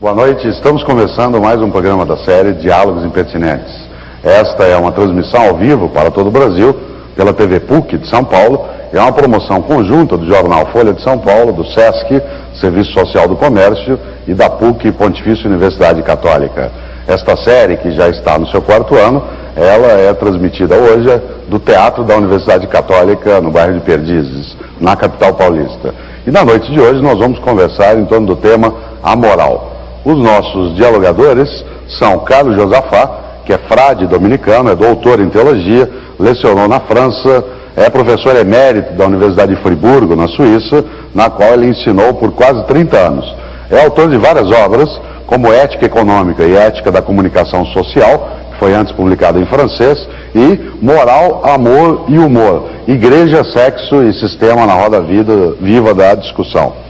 Boa noite, estamos começando mais um programa da série Diálogos Impertinentes. Esta é uma transmissão ao vivo para todo o Brasil, pela TV PUC de São Paulo, e é uma promoção conjunta do jornal Folha de São Paulo, do SESC, Serviço Social do Comércio, e da PUC, Pontifícia Universidade Católica. Esta série, que já está no seu 4º ano, ela é transmitida hoje do Teatro da Universidade Católica, no bairro de Perdizes, na capital paulista. E na noite de hoje nós vamos conversar em torno do tema A Moral. Os nossos dialogadores são Carlos Josafá, que é frade dominicano, é doutor em teologia, lecionou na França, é professor emérito da Universidade de Friburgo, na Suíça, na qual ele ensinou por quase 30 anos. É autor de várias obras, como Ética Econômica e Ética da Comunicação Social, que foi antes publicado em francês, e Moral, Amor e Humor, Igreja, Sexo e Sistema na Roda Viva da Discussão.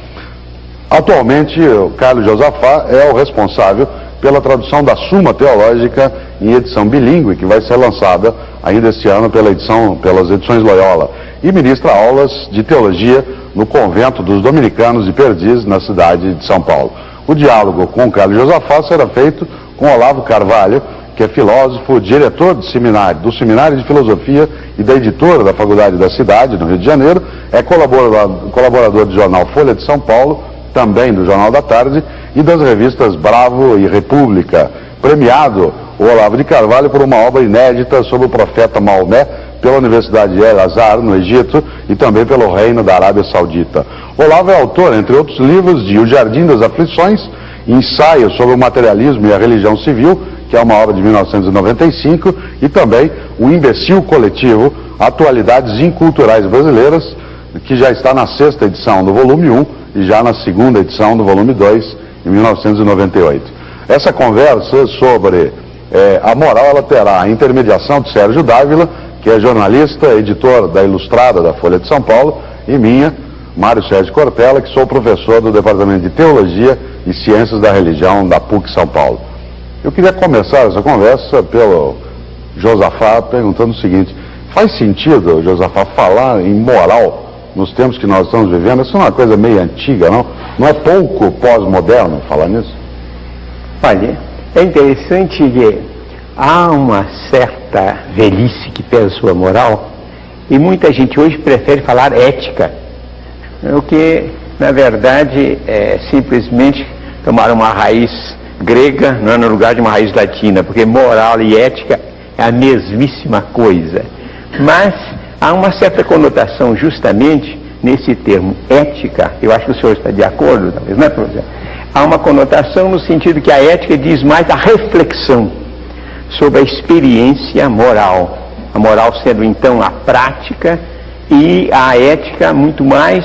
Atualmente, o Carlos Josafá é o responsável pela tradução da Suma Teológica em edição bilíngue, que vai ser lançada ainda este ano pelas edições Loyola, e ministra aulas de teologia no convento dos dominicanos de Perdizes, na cidade de São Paulo. O diálogo com o Carlos Josafá será feito com Olavo Carvalho, que é filósofo, diretor do Seminário de Filosofia e da editora da Faculdade da Cidade, no Rio de Janeiro, é colaborador do jornal Folha de São Paulo, também do Jornal da Tarde, e das revistas Bravo e República. Premiado o Olavo de Carvalho por uma obra inédita sobre o profeta Maomé pela Universidade de El-Azhar, no Egito, e também pelo Reino da Arábia Saudita. Olavo é autor, entre outros livros, de O Jardim das Aflições, Ensaio sobre o Materialismo e a Religião Civil, que é uma obra de 1995, e também O Imbecil Coletivo, Atualidades Inculturais Brasileiras, que já está na 6ª edição do volume 1, e já na 2ª edição do volume 2, em 1998. Essa conversa sobre a moral, ela terá a intermediação de Sérgio Dávila, que é jornalista, editor da Ilustrada da Folha de São Paulo, e minha, Mário Sérgio Cortella, que sou professor do Departamento de Teologia e Ciências da Religião da PUC São Paulo. Eu queria começar essa conversa pelo Josafá perguntando o seguinte: faz sentido, Josafá, falar em moral nos tempos que nós estamos vivendo? Isso é uma coisa meio antiga, não? Não é pouco pós-moderno falar nisso? Olha, é interessante que há uma certa velhice que pesa sua moral, e muita gente hoje prefere falar ética, o que, na verdade, é simplesmente tomar uma raiz grega no lugar de uma raiz latina, porque moral e ética é a mesmíssima coisa. Mas há uma certa conotação justamente nesse termo ética. Eu acho que o senhor está de acordo, talvez, não é, professor? Há uma conotação no sentido que a ética diz mais a reflexão sobre a experiência moral. A moral sendo então a prática, e a ética muito mais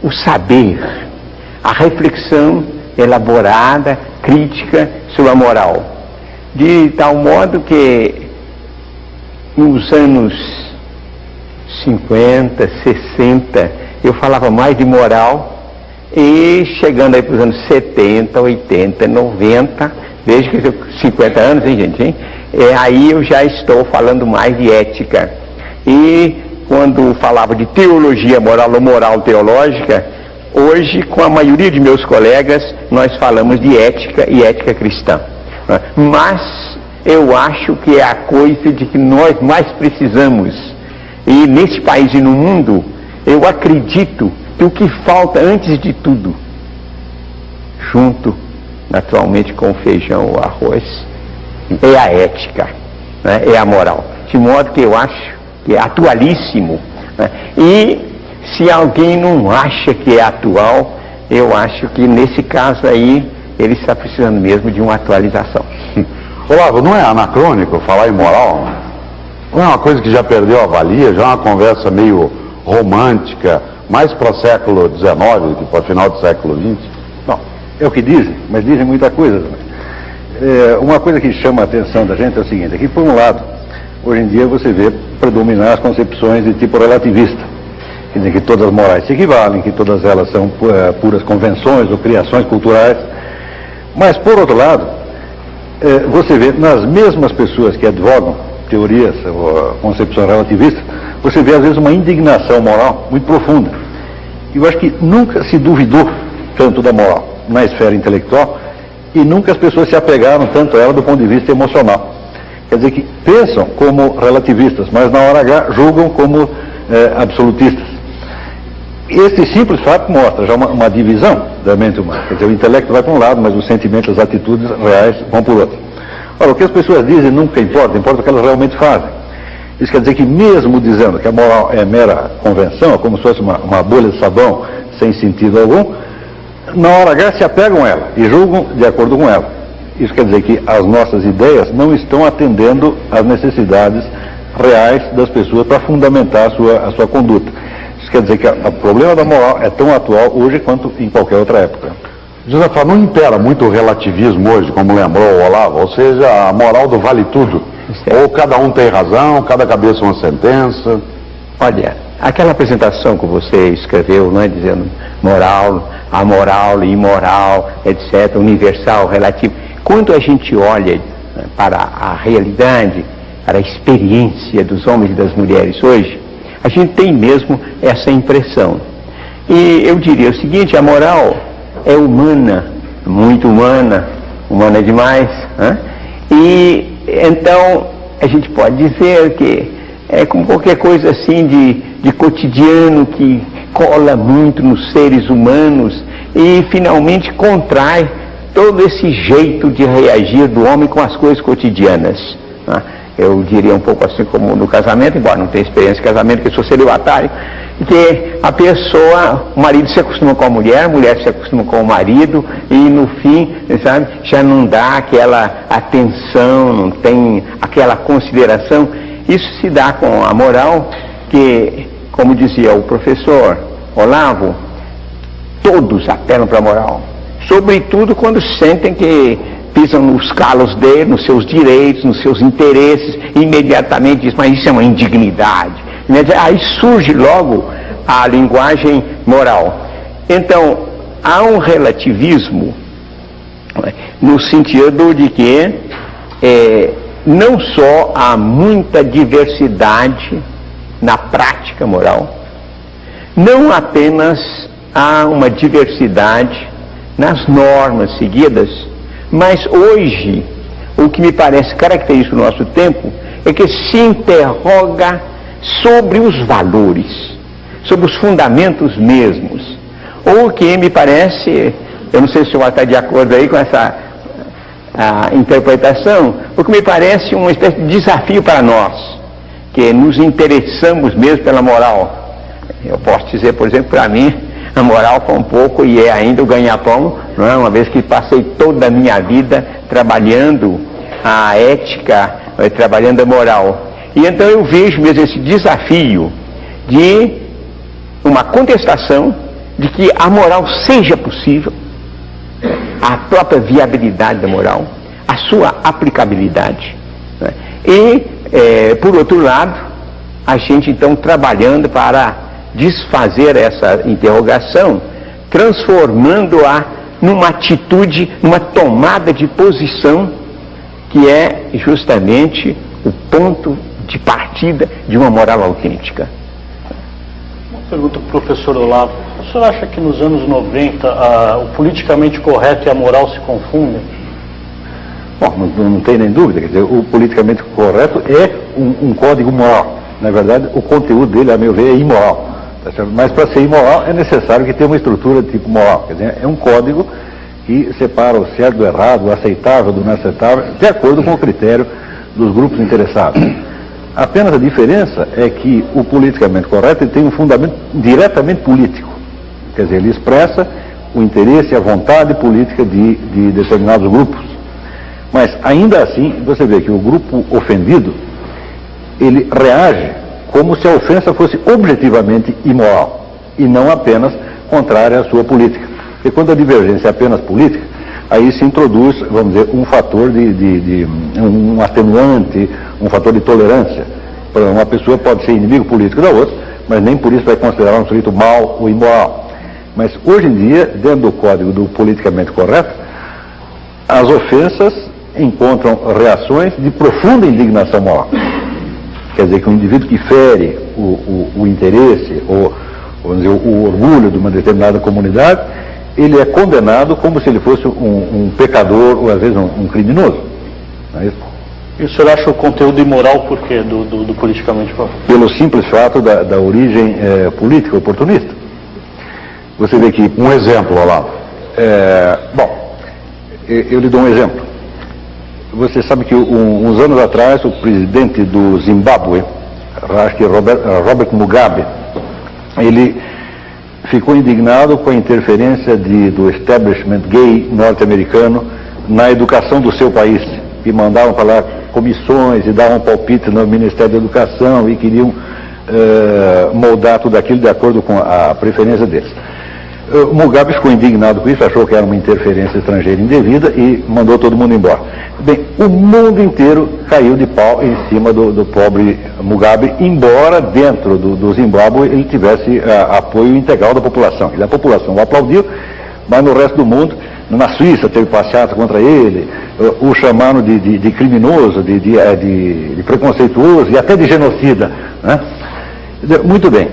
o saber, a reflexão elaborada, crítica sobre a moral. De tal modo que nos anos 50, 60, eu falava mais de moral, e chegando aí para os anos 70, 80, 90, desde que eu tenho 50 anos, hein, gente? Hein? Aí eu já estou falando mais de ética. E quando falava de teologia moral ou moral teológica, hoje, com a maioria de meus colegas, nós falamos de ética e ética cristã. Mas eu acho que é a coisa de que nós mais precisamos. E nesse país e no mundo, eu acredito que o que falta antes de tudo, junto naturalmente com o feijão ou arroz, é a ética, né? É a moral. De modo que eu acho que é atualíssimo, né? E se alguém não acha que é atual, eu acho que nesse caso aí ele está precisando mesmo de uma atualização. Olavo, não é anacrônico falar em moral? Não é uma coisa que já perdeu a valia, já é uma conversa meio romântica, mais para o século XIX do que para o final do século XX? Bom, é o que dizem, mas dizem muita coisa também. Uma coisa que chama a atenção da gente é o seguinte: aqui, por um lado, hoje em dia você vê predominar as concepções de tipo relativista, quer dizer, que todas as morais se equivalem, que todas elas são puras convenções ou criações culturais. Mas, por outro lado, você vê nas mesmas pessoas que advogam teorias ou concepções relativistas, você vê às vezes uma indignação moral muito profunda. Eu acho que nunca se duvidou tanto da moral na esfera intelectual e nunca as pessoas se apegaram tanto a ela do ponto de vista emocional. Quer dizer que pensam como relativistas, mas na hora H julgam como absolutistas. Esse simples fato mostra já uma divisão da mente humana. Quer dizer, o intelecto vai para um lado, mas os sentimentos, as atitudes reais vão para o outro. Ora, o que as pessoas dizem nunca importa, importa o que elas realmente fazem. Isso quer dizer que mesmo dizendo que a moral é mera convenção, como se fosse uma bolha de sabão sem sentido algum, na hora H se apegam a ela e julgam de acordo com ela. Isso quer dizer que as nossas ideias não estão atendendo às necessidades reais das pessoas para fundamentar a sua conduta. Isso quer dizer que o problema da moral é tão atual hoje quanto em qualquer outra época. Josafá, não impera muito o relativismo hoje, como lembrou o Olavo, ou seja, a moral do vale tudo. Ou cada um tem razão, cada cabeça uma sentença. Olha, aquela apresentação que você escreveu, não é, dizendo moral, amoral, imoral, etc., universal, relativo. Quando a gente olha para a realidade, para a experiência dos homens e das mulheres hoje, a gente tem mesmo essa impressão. E eu diria o seguinte, a moral é humana, muito humana, humana demais, né? E então a gente pode dizer que é como qualquer coisa assim de cotidiano que cola muito nos seres humanos e finalmente contrai todo esse jeito de reagir do homem com as coisas cotidianas, né? Eu diria um pouco assim como no casamento, embora não tenha experiência de casamento, que eu sou celibatário, que a pessoa, o marido se acostuma com a mulher se acostuma com o marido, e no fim, sabe, já não dá aquela atenção, não tem aquela consideração. Isso se dá com a moral, que, como dizia o professor Olavo, todos apelam para a moral, sobretudo quando sentem que pisam nos calos dele, nos seus direitos, nos seus interesses, e imediatamente diz, mas isso é uma indignidade. Aí surge logo a linguagem moral. Então, há um relativismo, no sentido de que não só há muita diversidade na prática moral, não apenas há uma diversidade nas normas seguidas, mas hoje, o que me parece característico do nosso tempo é que se interroga sobre os valores, sobre os fundamentos mesmos. Ou que me parece, eu não sei se o senhor está de acordo aí com essa interpretação, o que me parece uma espécie de desafio para nós, que nos interessamos mesmo pela moral. Eu posso dizer, por exemplo, para mim, a moral foi um pouco, e é ainda o ganha-pão, não é? Uma vez que passei toda a minha vida trabalhando a ética, trabalhando a moral. E então eu vejo mesmo esse desafio de uma contestação de que a moral seja possível, a própria viabilidade da moral, a sua aplicabilidade, né? E, por outro lado, a gente então trabalhando para desfazer essa interrogação, transformando-a numa atitude, numa tomada de posição que é justamente o ponto de partida de uma moral autêntica. Uma pergunta para o professor Olavo. O senhor acha que nos anos 90 o politicamente correto e a moral se confundem? Bom, não tem nem dúvida, quer dizer, o politicamente correto é um código moral. Na verdade, o conteúdo dele, a meu ver, é imoral. Mas para ser imoral é necessário que tenha uma estrutura de tipo moral. Quer dizer, é um código que separa o certo do errado, o aceitável do não aceitável, de acordo com o critério dos grupos interessados. Apenas a diferença é que o politicamente correto ele tem um fundamento diretamente político. Quer dizer, ele expressa o interesse e a vontade política de determinados grupos. Mas ainda assim, você vê que o grupo ofendido, ele reage como se a ofensa fosse objetivamente imoral e não apenas contrária à sua política. Porque quando a divergência é apenas política, aí se introduz, vamos dizer, um fator um atenuante, um fator de tolerância. Por exemplo, uma pessoa pode ser inimigo político da outra, mas nem por isso vai considerar um sujeito mau ou imoral. Mas hoje em dia, dentro do código do politicamente correto, as ofensas encontram reações de profunda indignação moral. Quer dizer que um indivíduo que fere o interesse ou vamos dizer, o orgulho de uma determinada comunidade, ele é condenado como se ele fosse um pecador ou às vezes um criminoso. Não é isso? E o senhor acha o conteúdo imoral por quê, do politicamente correto? Pelo simples fato da origem política, oportunista. Você vê que... Um exemplo, Olavo. Bom, eu lhe dou um exemplo. Você sabe que uns anos atrás o presidente do Zimbábue, acho que Robert Mugabe, ele ficou indignado com a interferência do establishment gay norte-americano na educação do seu país, que mandavam para lá comissões e davam palpite no Ministério da Educação e queriam moldar tudo aquilo de acordo com a preferência deles. O Mugabe ficou indignado com isso, achou que era uma interferência estrangeira indevida e mandou todo mundo embora. Bem, o mundo inteiro caiu de pau em cima do pobre Mugabe, embora dentro do Zimbábue ele tivesse apoio integral da população. A população o aplaudiu, mas no resto do mundo, na Suíça teve passeata contra ele, o chamaram de criminoso, de preconceituoso e até de genocida, né? Muito bem.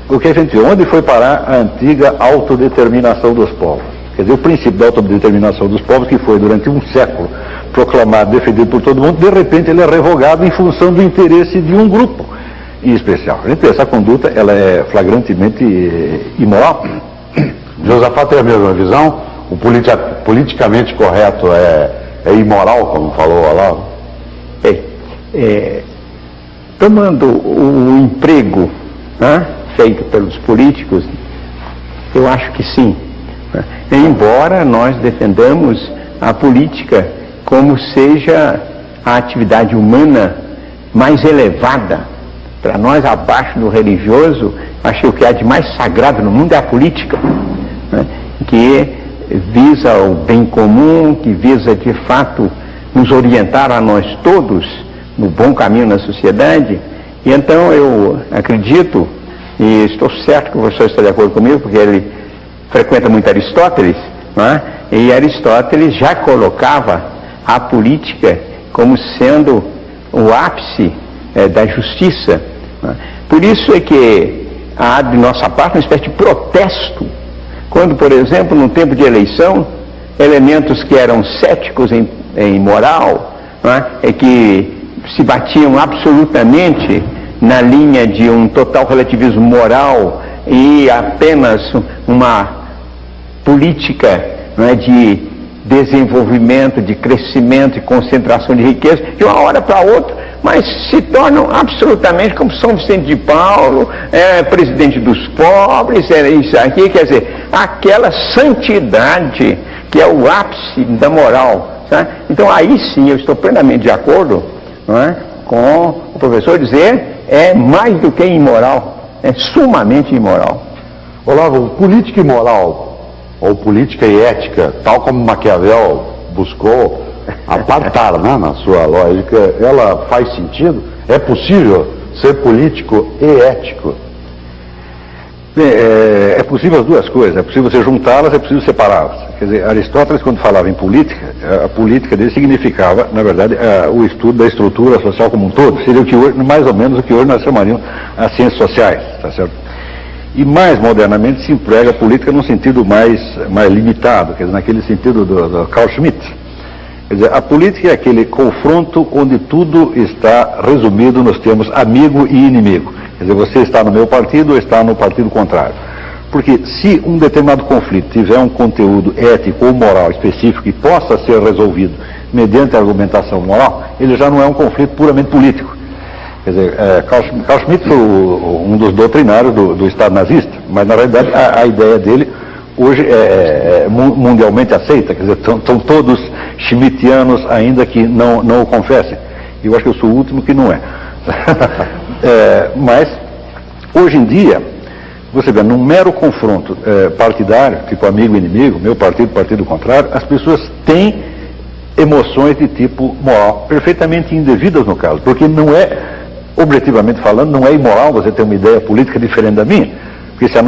O que a gente viu? Onde foi parar a antiga autodeterminação dos povos? Quer dizer, o princípio da autodeterminação dos povos, que foi durante um século proclamado, defendido por todo mundo, de repente ele é revogado em função do interesse de um grupo em especial. A gente vê, essa conduta ela é flagrantemente imoral. Josafá tem a mesma visão? O politicamente correto é imoral, como falou o Olavo? Tomando o emprego, né, feito pelos políticos, eu acho que sim. Embora nós defendamos a política como seja a atividade humana mais elevada, para nós abaixo do religioso, acho que o que há de mais sagrado no mundo é a política, né, que visa o bem comum, que visa de fato nos orientar a nós todos no bom caminho na sociedade. E então eu acredito, e estou certo que o professor está de acordo comigo, porque ele frequenta muito Aristóteles, né? E Aristóteles já colocava a política como sendo o ápice da justiça, né? Por isso é que há de nossa parte uma espécie de protesto, quando, por exemplo, no tempo de eleição, elementos que eram céticos em moral, né? E que se batiam absolutamente na linha de um total relativismo moral e apenas uma política, né, de desenvolvimento, de crescimento e concentração de riqueza, de uma hora para outra, mas se tornam absolutamente como São Vicente de Paulo, presidente dos pobres, isso aqui, quer dizer, aquela santidade que é o ápice da moral. Tá? Então aí sim eu estou plenamente de acordo, não é, com o professor dizer é mais do que imoral, é sumamente imoral. Olavo, política e moral, ou política e ética, tal como Maquiavel buscou apartar, né, na sua lógica, ela faz sentido? É possível ser político e ético? É possível as duas coisas, é possível você juntá-las, é possível separá-las. Quer dizer, Aristóteles, quando falava em política, a política dele significava, na verdade, o estudo da estrutura social como um todo. Seria o que hoje, mais ou menos o que hoje nós chamaríamos as ciências sociais, tá certo? E mais modernamente se emprega a política num sentido mais limitado, quer dizer, naquele sentido do Carl Schmitt. Quer dizer, a política é aquele confronto onde tudo está resumido nos termos amigo e inimigo. Quer dizer, você está no meu partido ou está no partido contrário. Porque se um determinado conflito tiver um conteúdo ético ou moral específico e possa ser resolvido mediante argumentação moral, ele já não é um conflito puramente político. Quer dizer, Carl Schmitt foi um dos doutrinários do Estado nazista, mas na realidade a ideia dele hoje é mundialmente aceita. Quer dizer, são todos schmittianos ainda que não o confessem. Eu acho que eu sou o último que não é. Mas, hoje em dia, você vê, num mero confronto partidário, tipo amigo e inimigo, meu partido, partido contrário, as pessoas têm emoções de tipo moral, perfeitamente indevidas no caso, porque não é, objetivamente falando, não é imoral você ter uma ideia política diferente da minha, porque se a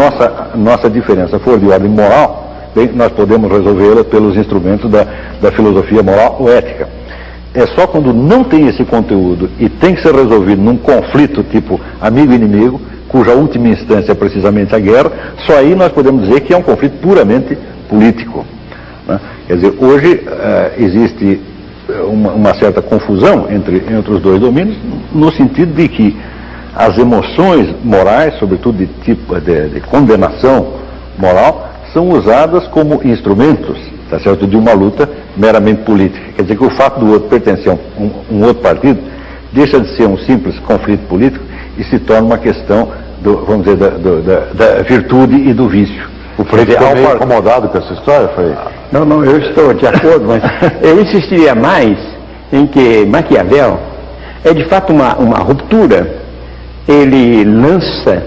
nossa diferença for de ordem moral, bem, nós podemos resolvê-la pelos instrumentos da filosofia moral ou ética. É só quando não tem esse conteúdo e tem que ser resolvido num conflito tipo amigo e inimigo, cuja última instância é precisamente a guerra, só aí nós podemos dizer que é um conflito puramente político, né? Quer dizer, hoje existe uma certa confusão entre os dois domínios, no sentido de que as emoções morais, sobretudo de tipo de condenação moral, são usadas como instrumentos, tá certo, de uma luta meramente política. Quer dizer que o fato do outro pertencer a um outro partido deixa de ser um simples conflito político e se torna uma questão vamos dizer, da virtude e do vício. O Freire ficou meio incomodado com essa história, Freire? Não, eu estou de acordo, mas eu insistiria mais em que Maquiavel é de fato uma ruptura. Ele lança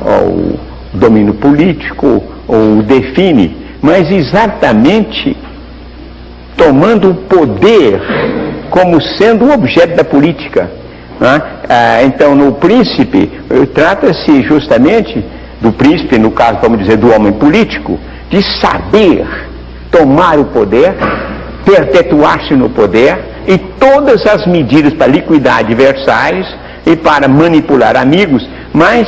o domínio político, ou define, mas exatamente tomando o poder como sendo o objeto da política. Então, no Príncipe, trata-se justamente do príncipe, no caso, vamos dizer, do homem político, de saber tomar o poder, perpetuar-se no poder, e todas as medidas para liquidar adversários e para manipular amigos, mas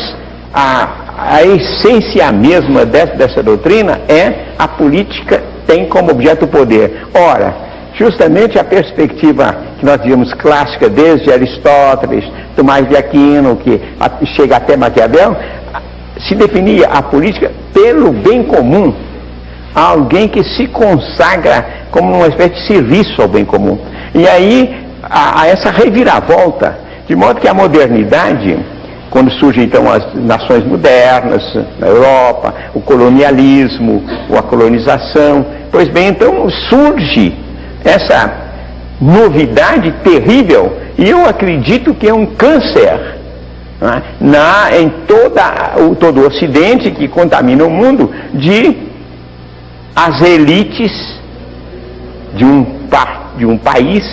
a essência mesma dessa doutrina é a política tem como objeto o poder. Ora, justamente a perspectiva que nós vimos clássica desde Aristóteles, Tomás de Aquino, que chega até Maquiavel, se definia a política pelo bem comum, alguém que se consagra como uma espécie de serviço ao bem comum. E aí há essa reviravolta, de modo que a modernidade, quando surgem então as nações modernas na Europa, o colonialismo, a colonização, pois bem, então surge essa novidade terrível, e eu acredito que é um câncer em todo o Ocidente, que contamina o mundo, de as elites de um país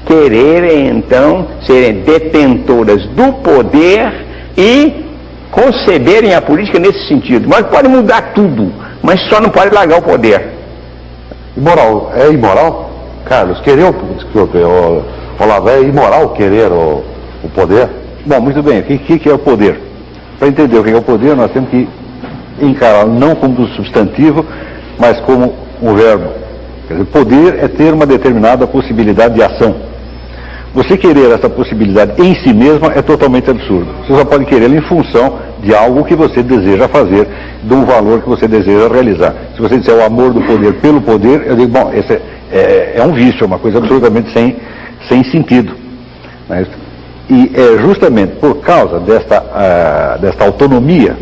quererem então serem detentoras do poder e conceberem a política nesse sentido. Mas pode mudar tudo, mas só não pode largar o poder. Imoral, é imoral? Carlos, querer Olavo, é imoral querer o poder? Bom, muito bem, o que é o poder? Para entender o que é o poder, nós temos que encará-lo não como um substantivo, mas como um verbo. Quer dizer, poder é ter uma determinada possibilidade de ação. Você querer essa possibilidade em si mesma é totalmente absurdo. Você só pode querê-la em função de algo que você deseja fazer, de um valor que você deseja realizar. Se você disser o amor do poder pelo poder, eu digo, bom, esse é um vício, é uma coisa absolutamente sem sentido. Mas, e é justamente por causa desta autonomia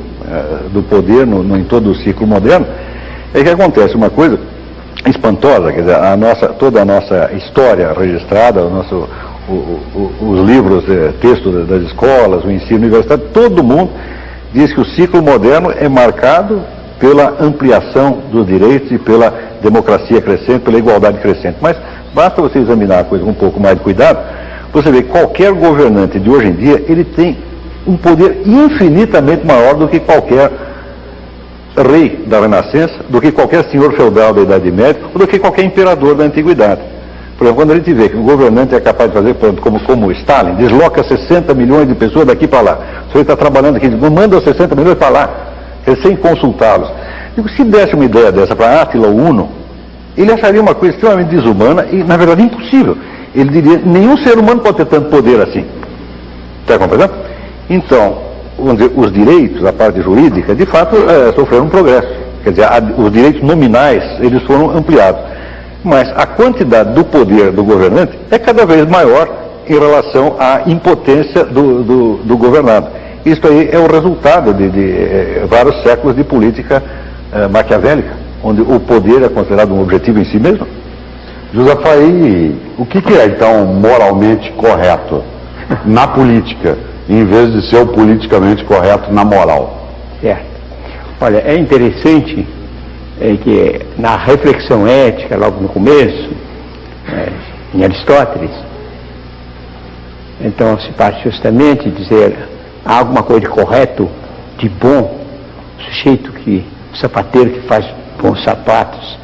do poder em todo o ciclo moderno, é que acontece uma coisa espantosa. Quer dizer, toda a nossa história registrada, os livros, textos das escolas, o ensino universitário, todo mundo diz que o ciclo moderno é marcado pela ampliação dos direitos e pela democracia crescente, pela igualdade crescente. Mas basta você examinar a coisa com um pouco mais de cuidado, você vê que qualquer governante de hoje em dia, ele tem um poder infinitamente maior do que qualquer rei da Renascença, do que qualquer senhor feudal da Idade Média, ou do que qualquer imperador da Antiguidade. Por exemplo, quando a gente vê que o governante é capaz de fazer, por exemplo, como Stalin, desloca 60 milhões de pessoas daqui para lá. O senhor está trabalhando aqui, manda os 60 milhões para lá, sem consultá-los. Digo, se desse uma ideia dessa para Átila o Uno, ele acharia uma coisa extremamente desumana e, na verdade, impossível. Ele diria, nenhum ser humano pode ter tanto poder assim. Está compreendendo? Então, vamos dizer, os direitos, a parte jurídica, de fato, sofreram um progresso. Quer dizer, os direitos nominais, eles foram ampliados. Mas a quantidade do poder do governante é cada vez maior em relação à impotência do governado. Isso aí é o resultado de vários séculos de política maquiavélica, onde o poder é considerado um objetivo em si mesmo. Josafaí, o que é então moralmente correto na política, em vez de ser o politicamente correto na moral? Certo. Olha, é interessante que na reflexão ética, logo no começo, em Aristóteles, então se parte justamente de dizer há alguma coisa de correto, de bom, sujeito o sapateiro que faz bons sapatos,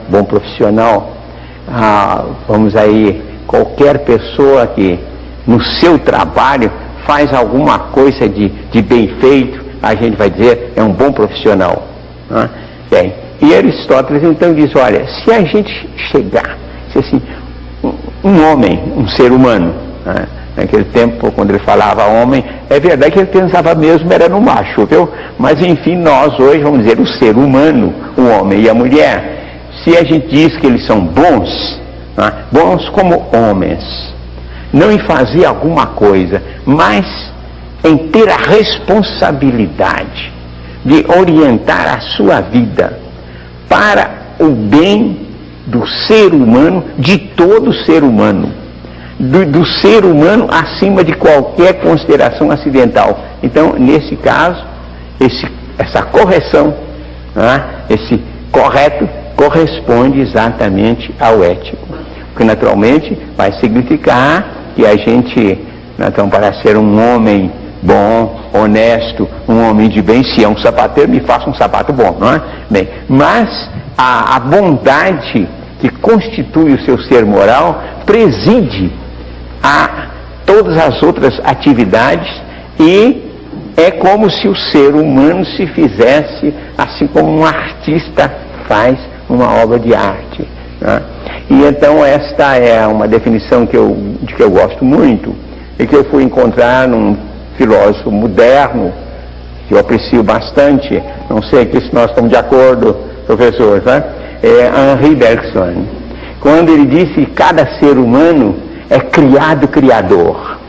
bom profissional, vamos aí, qualquer pessoa que no seu trabalho faz alguma coisa de bem feito, a gente vai dizer é um bom profissional. Bem, E Aristóteles então diz, olha, se a gente chegar, se assim, um homem, um ser humano, né? Naquele tempo, quando ele falava homem, é verdade que ele pensava mesmo era no macho, viu? Mas enfim, nós hoje vamos dizer o ser humano, o homem e a mulher, se a gente diz que eles são bons, né? Bons como homens, não em fazer alguma coisa, mas em ter a responsabilidade de orientar a sua vida para o bem do ser humano, de todo ser humano, do ser humano acima de qualquer consideração acidental. Então, nesse caso, essa correção, né, esse correto, corresponde exatamente ao ético, que naturalmente vai significar que a gente, então, para ser um homem bom, honesto, um homem de bem, se é um sapateiro, me faça um sapato bom, não é? Bem, mas a bondade que constitui o seu ser moral preside a todas as outras atividades e é como se o ser humano se fizesse assim como um artista faz uma obra de arte, né? E então esta é uma definição de que eu gosto muito e que eu fui encontrar num filósofo moderno que eu aprecio bastante, não sei aqui se nós estamos de acordo, professor, né? É Henri Bergson, quando ele disse que cada ser humano é criado criador,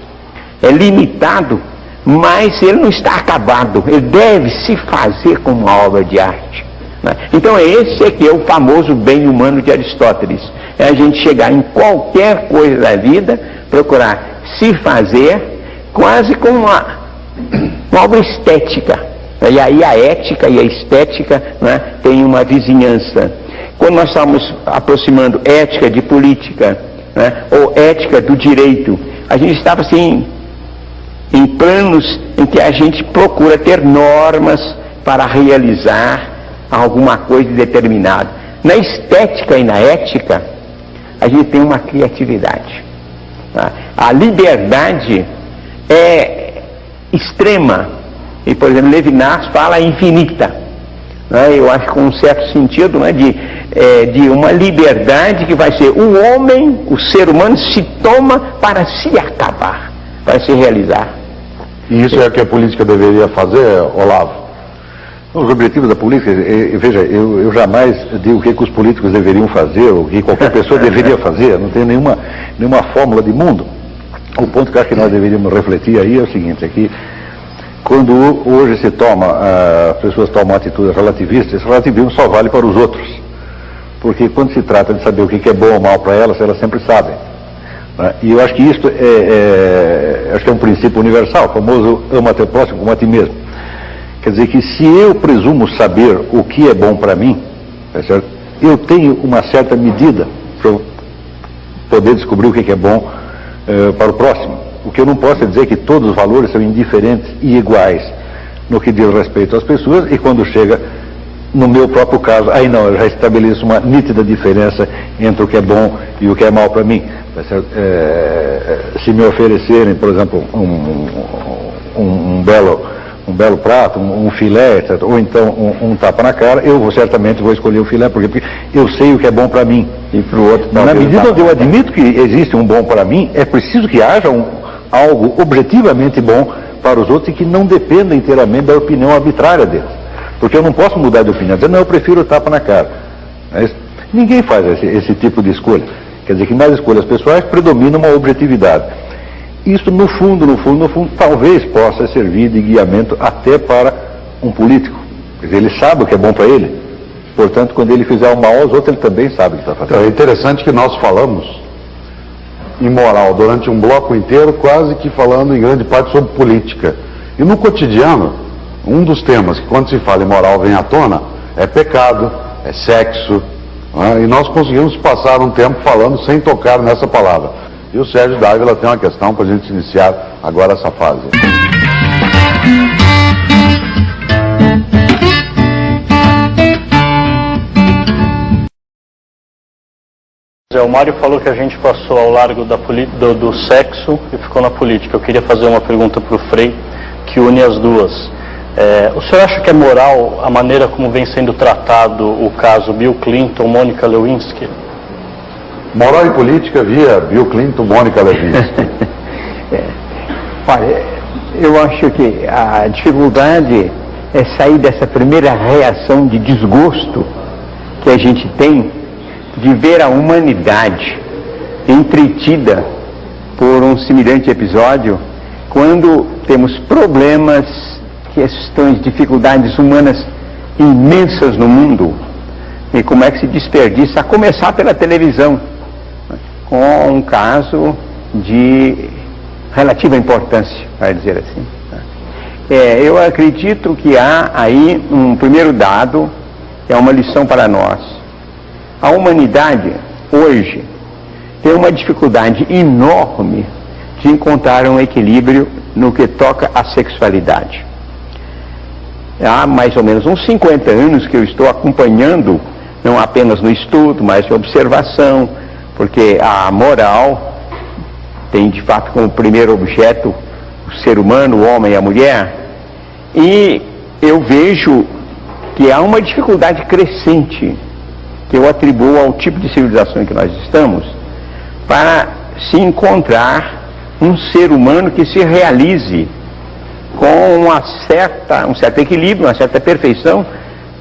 é limitado, mas ele não está acabado, ele deve se fazer como uma obra de arte, né? Então esse aqui é o famoso bem humano de Aristóteles, é a gente chegar em qualquer coisa da vida, procurar se fazer quase como uma obra estética, e aí a ética e a estética, né, tem uma vizinhança. Quando nós estamos aproximando ética de política, né, ou ética do direito, a gente estava assim em planos em que a gente procura ter normas para realizar alguma coisa determinada. Na estética e na ética, a gente tem uma criatividade, tá? A liberdade é extrema, e por exemplo Levinas fala infinita, né? Eu acho que com um certo sentido, né, de uma liberdade que vai ser o homem, o ser humano se toma para se acabar, para se realizar. E isso é o que a política deveria fazer, Olavo? Os objetivos da política, veja, eu jamais digo o que os políticos deveriam fazer, ou o que qualquer pessoa deveria fazer, não tem nenhuma fórmula de mundo. O ponto que eu acho que nós deveríamos refletir aí é o seguinte, é que quando hoje as pessoas tomam atitudes relativistas, esse relativismo só vale para os outros. Porque quando se trata de saber o que é bom ou mal para elas sempre sabem, né? E eu acho que isso acho que é um princípio universal, o famoso ama teu próximo como a ti mesmo. Quer dizer que se eu presumo saber o que é bom para mim, tá certo? Eu tenho uma certa medida para eu poder descobrir o que é bom para o próximo. O que eu não posso é dizer que todos os valores são indiferentes e iguais no que diz respeito às pessoas, e quando chega no meu próprio caso, aí não, eu já estabeleço uma nítida diferença entre o que é bom e o que é mal para mim. Tá certo? Se me oferecerem, por exemplo, um belo prato, um filé, etc., ou então um tapa na cara, eu certamente vou escolher o filé, porque eu sei o que é bom para mim. E para o outro, na medida onde eu admito que existe um bom para mim, é preciso que haja algo objetivamente bom para os outros e que não dependa inteiramente da opinião arbitrária deles. Porque eu não posso mudar de opinião, dizer, não, eu prefiro o tapa na cara. Ninguém faz esse tipo de escolha. Quer dizer que nas escolhas pessoais predomina uma objetividade. Isso, no fundo, talvez possa servir de guiamento até para um político. Quer dizer, ele sabe o que é bom para ele, portanto, quando ele fizer o mal aos outros, ele também sabe o que está fazendo. É interessante que nós falamos em moral durante um bloco inteiro, quase que falando em grande parte sobre política. E no cotidiano, um dos temas que quando se fala em moral vem à tona é pecado, é sexo, né? E nós conseguimos passar um tempo falando sem tocar nessa palavra. E o Sérgio Dávila tem uma questão para a gente iniciar agora essa fase. O Mário falou que a gente passou ao largo do sexo e ficou na política. Eu queria fazer uma pergunta para o Frei, que une as duas. O senhor acha que é moral a maneira como vem sendo tratado o caso Bill Clinton, Mônica Lewinsky? Moral e política via Bill Clinton, Mônica Lewinsky. Olha, eu acho que a dificuldade é sair dessa primeira reação de desgosto que a gente tem de ver a humanidade entretida por um semelhante episódio, quando temos problemas, questões, dificuldades humanas imensas no mundo, e como é que se desperdiça, a começar pela televisão, com um caso de relativa importância, para dizer assim. Eu acredito que há aí um primeiro dado, que é uma lição para nós. A humanidade, hoje, tem uma dificuldade enorme de encontrar um equilíbrio no que toca à sexualidade. Há mais ou menos uns 50 anos que eu estou acompanhando, não apenas no estudo, mas de observação, porque a moral tem de fato como primeiro objeto o ser humano, o homem e a mulher, e eu vejo que há uma dificuldade crescente que eu atribuo ao tipo de civilização em que nós estamos, para se encontrar um ser humano que se realize com um certo equilíbrio, uma certa perfeição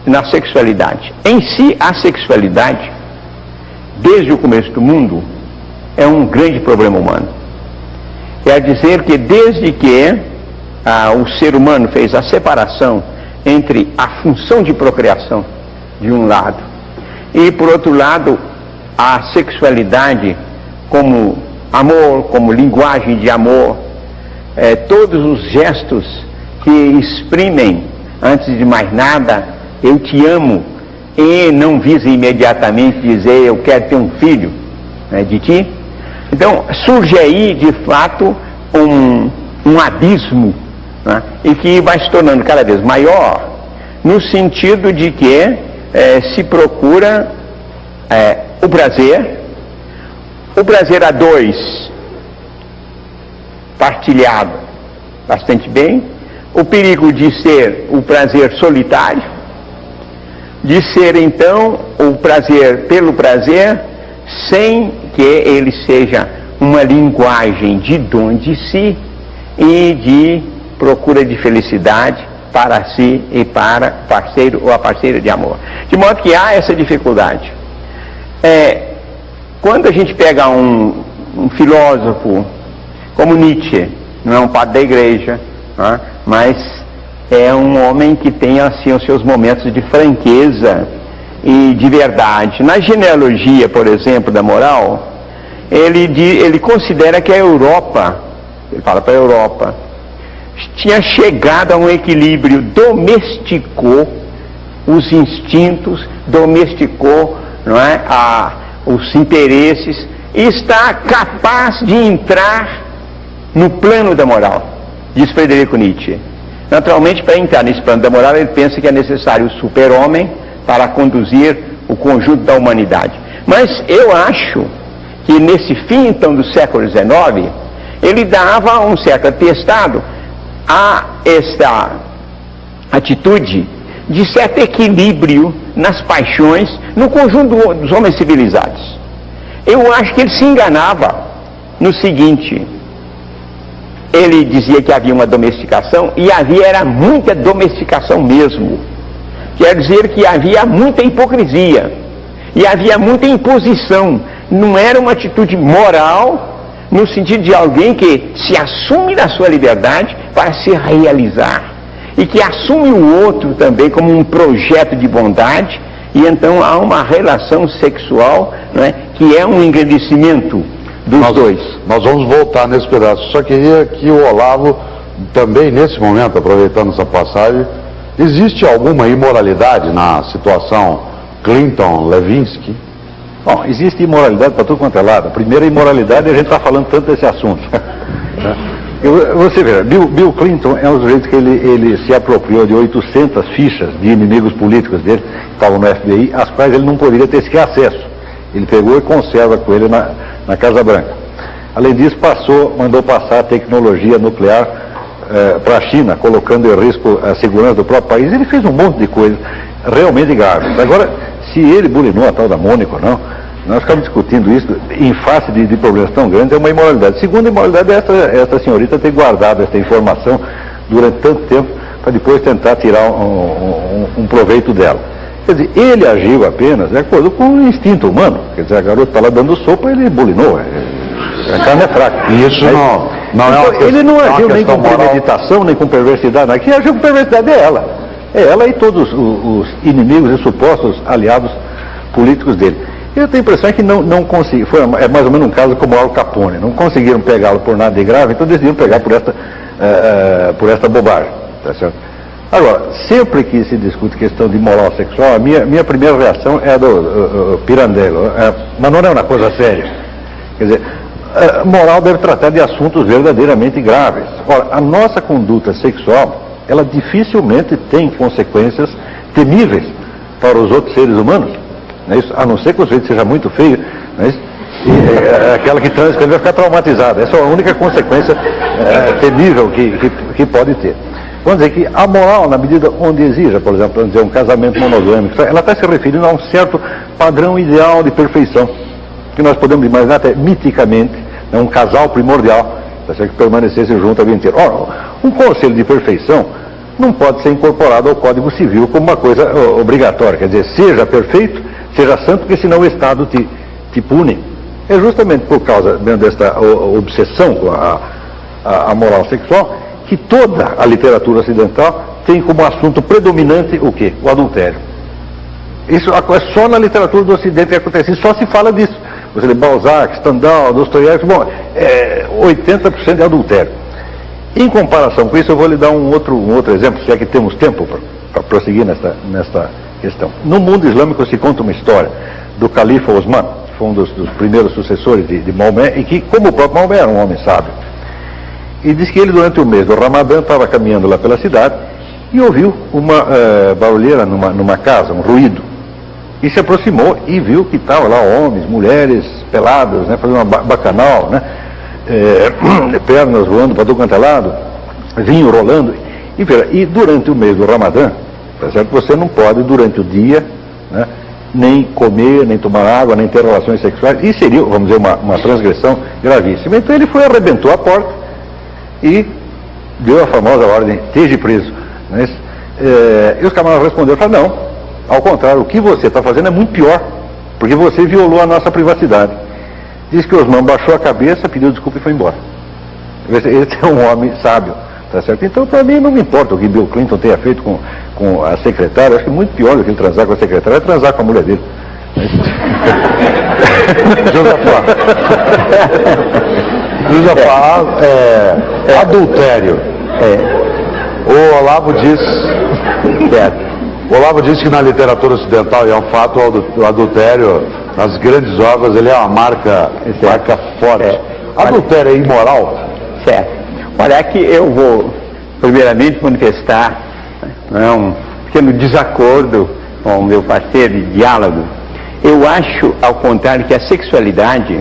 na sexualidade. Em si, a sexualidade, desde o começo do mundo, é um grande problema humano. Quer dizer que desde que o ser humano fez a separação entre a função de procriação, de um lado, e por outro lado, a sexualidade como amor, como linguagem de amor, todos os gestos que exprimem, antes de mais nada, eu te amo, e não visa imediatamente dizer eu quero ter um filho de ti. Então surge aí de fato um abismo, né, e que vai se tornando cada vez maior, no sentido de que se procura o prazer a dois, partilhado bastante bem, o perigo de ser o prazer solitário, de ser então o prazer pelo prazer, sem que ele seja uma linguagem de dom de si e de procura de felicidade para si e para o parceiro ou a parceira de amor. De modo que há essa dificuldade. Quando a gente pega um filósofo como Nietzsche, não é um padre da igreja, né, mas é um homem que tem assim os seus momentos de franqueza e de verdade. Na genealogia, por exemplo, da moral, ele considera que a Europa, ele fala para a Europa, tinha chegado a um equilíbrio, domesticou os instintos, domesticou, não é, os interesses, e está capaz de entrar no plano da moral, diz Frederico Nietzsche. Naturalmente, para entrar nesse plano da moral, ele pensa que é necessário o super-homem para conduzir o conjunto da humanidade. Mas eu acho que nesse fim, então, do século XIX, ele dava um certo atestado a esta atitude de certo equilíbrio nas paixões no conjunto dos homens civilizados. Eu acho que ele se enganava no seguinte: ele dizia que havia uma domesticação, e era muita domesticação mesmo. Quer dizer que havia muita hipocrisia, e havia muita imposição. Não era uma atitude moral, no sentido de alguém que se assume da sua liberdade para se realizar, e que assume o outro também como um projeto de bondade, e então há uma relação sexual, não é, que é um engrandecimento dos dois. Nós vamos voltar nesse pedaço. Só queria que o Olavo, também nesse momento, aproveitando essa passagem, existe alguma imoralidade na situação Clinton-Lewinsky? Bom, existe imoralidade para tudo quanto é lado. A primeira imoralidade, a gente está falando tanto desse assunto. Você vê, Bill Clinton é um sujeito que ele se apropriou de 800 fichas de inimigos políticos dele, que estavam no FBI, às quais ele não poderia ter sequer acesso. Ele pegou e conserva com ele na Casa Branca. Além disso, mandou passar a tecnologia nuclear para a China, colocando em risco a segurança do próprio país. Ele fez um monte de coisas realmente graves. Agora, se ele bulinou a tal da Mônica ou não, nós ficamos discutindo isso em face de problemas tão grandes, é uma imoralidade. Segunda imoralidade é essa senhorita ter guardado essa informação durante tanto tempo para depois tentar tirar um proveito dela. Quer dizer, ele agiu apenas de acordo com o instinto humano. Quer dizer, a garota está lá dando sopa, ele bulinou. A carne é fraca. Isso não então, é uma ele não agiu nem com moral. premeditação, nem com perversidade. Quem agiu com perversidade é ela. É ela e todos os inimigos e supostos aliados políticos dele. Eu tenho a impressão que não conseguiram, é mais ou menos um caso como o Al Capone, não conseguiram pegá-lo por nada de grave, então decidiram pegar por esta bobagem, tá certo? Agora, sempre que se discute questão de moral sexual, a minha primeira reação é a do Pirandello, mas não é uma coisa séria. Quer dizer, moral deve tratar de assuntos verdadeiramente graves. Ora, a nossa conduta sexual, ela dificilmente tem consequências temíveis para os outros seres humanos. Não é isso? A não ser que o sujeito seja muito feio, não é isso? E aquela que transa, ele vai ficar traumatizado. Essa é a única consequência temível que pode ter. Vamos dizer que a moral, na medida onde exija, por exemplo, vamos dizer, um casamento monogâmico, ela está se referindo a um certo padrão ideal de perfeição, que nós podemos imaginar até miticamente, né, um casal primordial, que permanecesse junto a vida inteira. Ora, um conselho de perfeição não pode ser incorporado ao Código Civil como uma coisa obrigatória. Quer dizer, seja perfeito, seja santo, porque senão o Estado te pune. É justamente por causa desta obsessão com a moral sexual que toda a literatura ocidental tem como assunto predominante o quê? O adultério. Isso é só na literatura do Ocidente que acontece, e só se fala disso. Você lê Balzac, Stendhal, Dostoiévski, bom, 80% é adultério. Em comparação com isso, eu vou lhe dar um outro exemplo, se é que temos tempo para prosseguir nesta questão. No mundo islâmico se conta uma história do califa Osman, que foi um dos primeiros sucessores de Maomé, e que, como o próprio Maomé, era um homem sábio. E diz que ele, durante o mês do Ramadã, estava caminhando lá pela cidade e ouviu uma barulheira numa casa, um ruído. E se aproximou e viu que estavam lá homens, mulheres peladas, né, fazendo uma bacanal, né, pernas voando para todo quanto é lado, vinho rolando. E durante o mês do Ramadã, tá certo? Você não pode, durante o dia, né, nem comer, nem tomar água, nem ter relações sexuais. E seria, vamos dizer, uma transgressão gravíssima. Então ele foi, arrebentou a porta e deu a famosa ordem, esteja preso. Né? E os camaradas responderam, falaram, não, ao contrário, o que você está fazendo é muito pior, porque você violou a nossa privacidade. Diz que Osman baixou a cabeça, pediu desculpa e foi embora. Esse é um homem sábio, tá certo? Então, para mim, não me importa o que Bill Clinton tenha feito com a secretária. Acho que muito pior do que ele transar com a secretária é transar com a mulher dele. Josafá, adultério. O Olavo diz que na literatura ocidental, e é um fato, o adultério nas grandes obras, ele é uma marca forte. Adultério é imoral? Certo. Olha, aqui eu vou primeiramente manifestar um pequeno desacordo com o meu parceiro de diálogo. Eu acho, ao contrário, que a sexualidade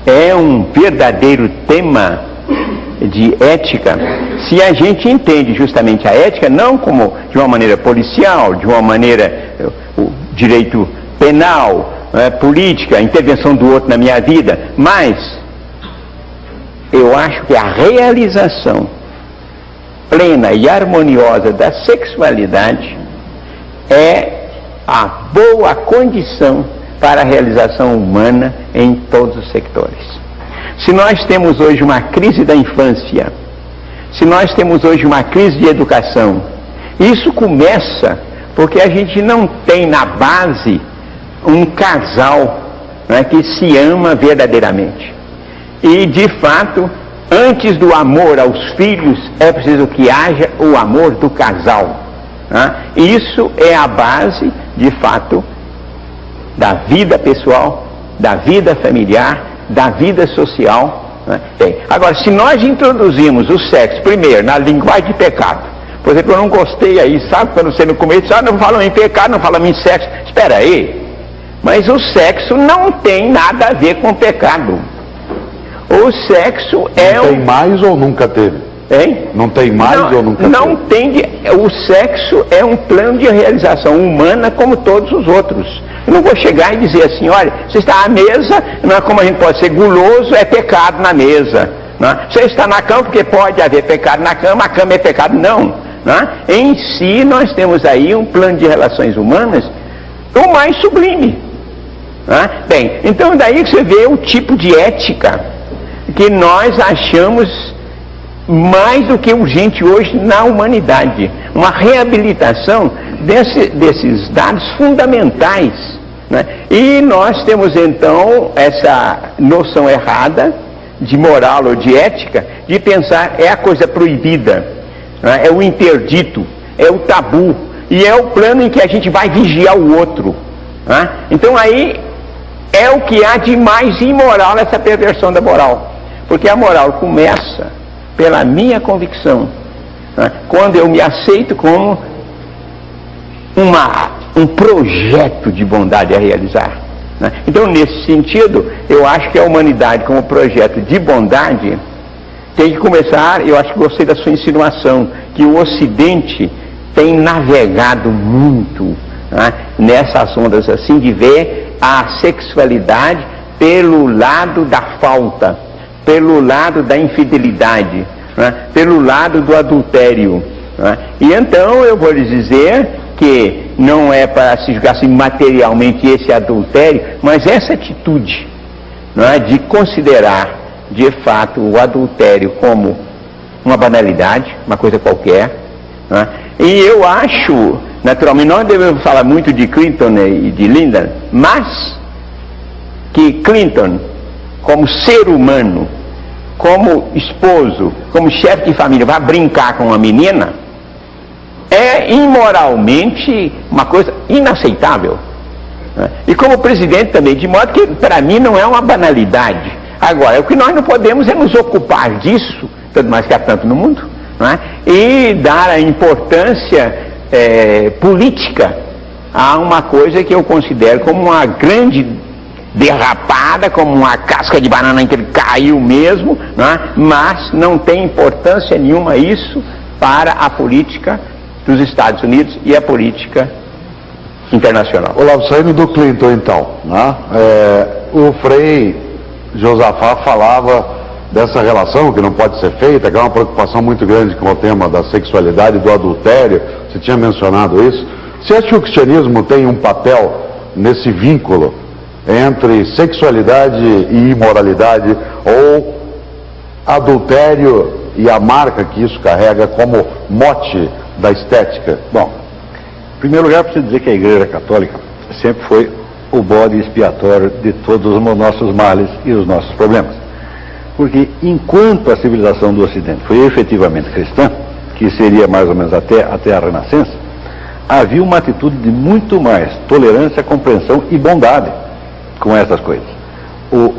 é um verdadeiro tema de ética, se a gente entende justamente a ética não como de uma maneira policial, de uma maneira o direito penal, política, a intervenção do outro na minha vida, mas eu acho que a realização plena e harmoniosa da sexualidade é a boa condição para a realização humana em todos os sectores. Se nós temos hoje uma crise da infância, se nós temos hoje uma crise de educação, isso começa porque a gente não tem na base um casal, né, que se ama verdadeiramente. E, de fato, antes do amor aos filhos, é preciso que haja o amor do casal. Né? Isso é a base, de fato, da vida pessoal, da vida familiar, da vida social. Né? Bem, agora, se nós introduzimos o sexo, primeiro, na linguagem de pecado, por exemplo, eu não gostei aí, sabe, quando você no começo, não falam em pecado, não falam em sexo, espera aí, mas o sexo não tem nada a ver com pecado. O sexo é Tem mais ou nunca teve? Hein? Não tem mais ou nunca não teve? tem. O sexo é um plano de realização humana como todos os outros. Eu não vou chegar e dizer assim, olha, você está à mesa, não é como a gente pode ser guloso, é pecado na mesa. Não é? Você está na cama porque pode haver pecado na cama, a cama é pecado. Não. Não é? Em si nós temos aí um plano de relações humanas o mais sublime. Não é? Bem, então daí que você vê o tipo de ética que nós achamos mais do que urgente hoje na humanidade, uma reabilitação desses dados fundamentais, né? E nós temos então essa noção errada de moral ou de ética, de pensar é a coisa proibida, né? É o interdito, é o tabu, e é o plano em que a gente vai vigiar o outro, né? Então aí é o que há de mais imoral nessa perversão da moral, porque a moral começa pela minha convicção, né? Quando eu me aceito como um projeto de bondade a realizar, né? Então, nesse sentido, eu acho que a humanidade como projeto de bondade tem que começar. Eu acho que gostei da sua insinuação, que o Ocidente tem navegado muito, né, nessas ondas assim, de ver a sexualidade pelo lado da falta, pelo lado da infidelidade, né, pelo lado do adultério, né? E então eu vou lhes dizer que não é para se julgar assim materialmente esse adultério, mas essa atitude, né, de considerar de fato o adultério como uma banalidade, uma coisa qualquer, né? E eu acho, naturalmente, nós devemos falar muito de Clinton e de Lyndon, mas que Clinton, como ser humano, como esposo, como chefe de família, vai brincar com uma menina, é imoralmente uma coisa inaceitável, né? E como presidente também, de modo que para mim não é uma banalidade. Agora, o que nós não podemos é nos ocupar disso, tanto mais que há tanto no mundo, né? E dar a importância política a uma coisa que eu considero como uma grande derrapada, como uma casca de banana em que ele caiu mesmo, né? Mas não tem importância nenhuma isso para a política dos Estados Unidos e a política internacional. Olavo, saindo do Clinton então, né? O Frei Josafá falava dessa relação que não pode ser feita, que é uma preocupação muito grande com o tema da sexualidade e do adultério. Você tinha mencionado isso. Você acha que o cristianismo tem um papel nesse vínculo entre sexualidade e imoralidade, ou adultério e a marca que isso carrega como mote da estética? Bom, em primeiro lugar, preciso dizer que a Igreja Católica sempre foi o bode expiatório de todos os nossos males e os nossos problemas. Porque enquanto a civilização do Ocidente foi efetivamente cristã, que seria mais ou menos até a Renascença, havia uma atitude de muito mais tolerância, compreensão e bondade com essas coisas.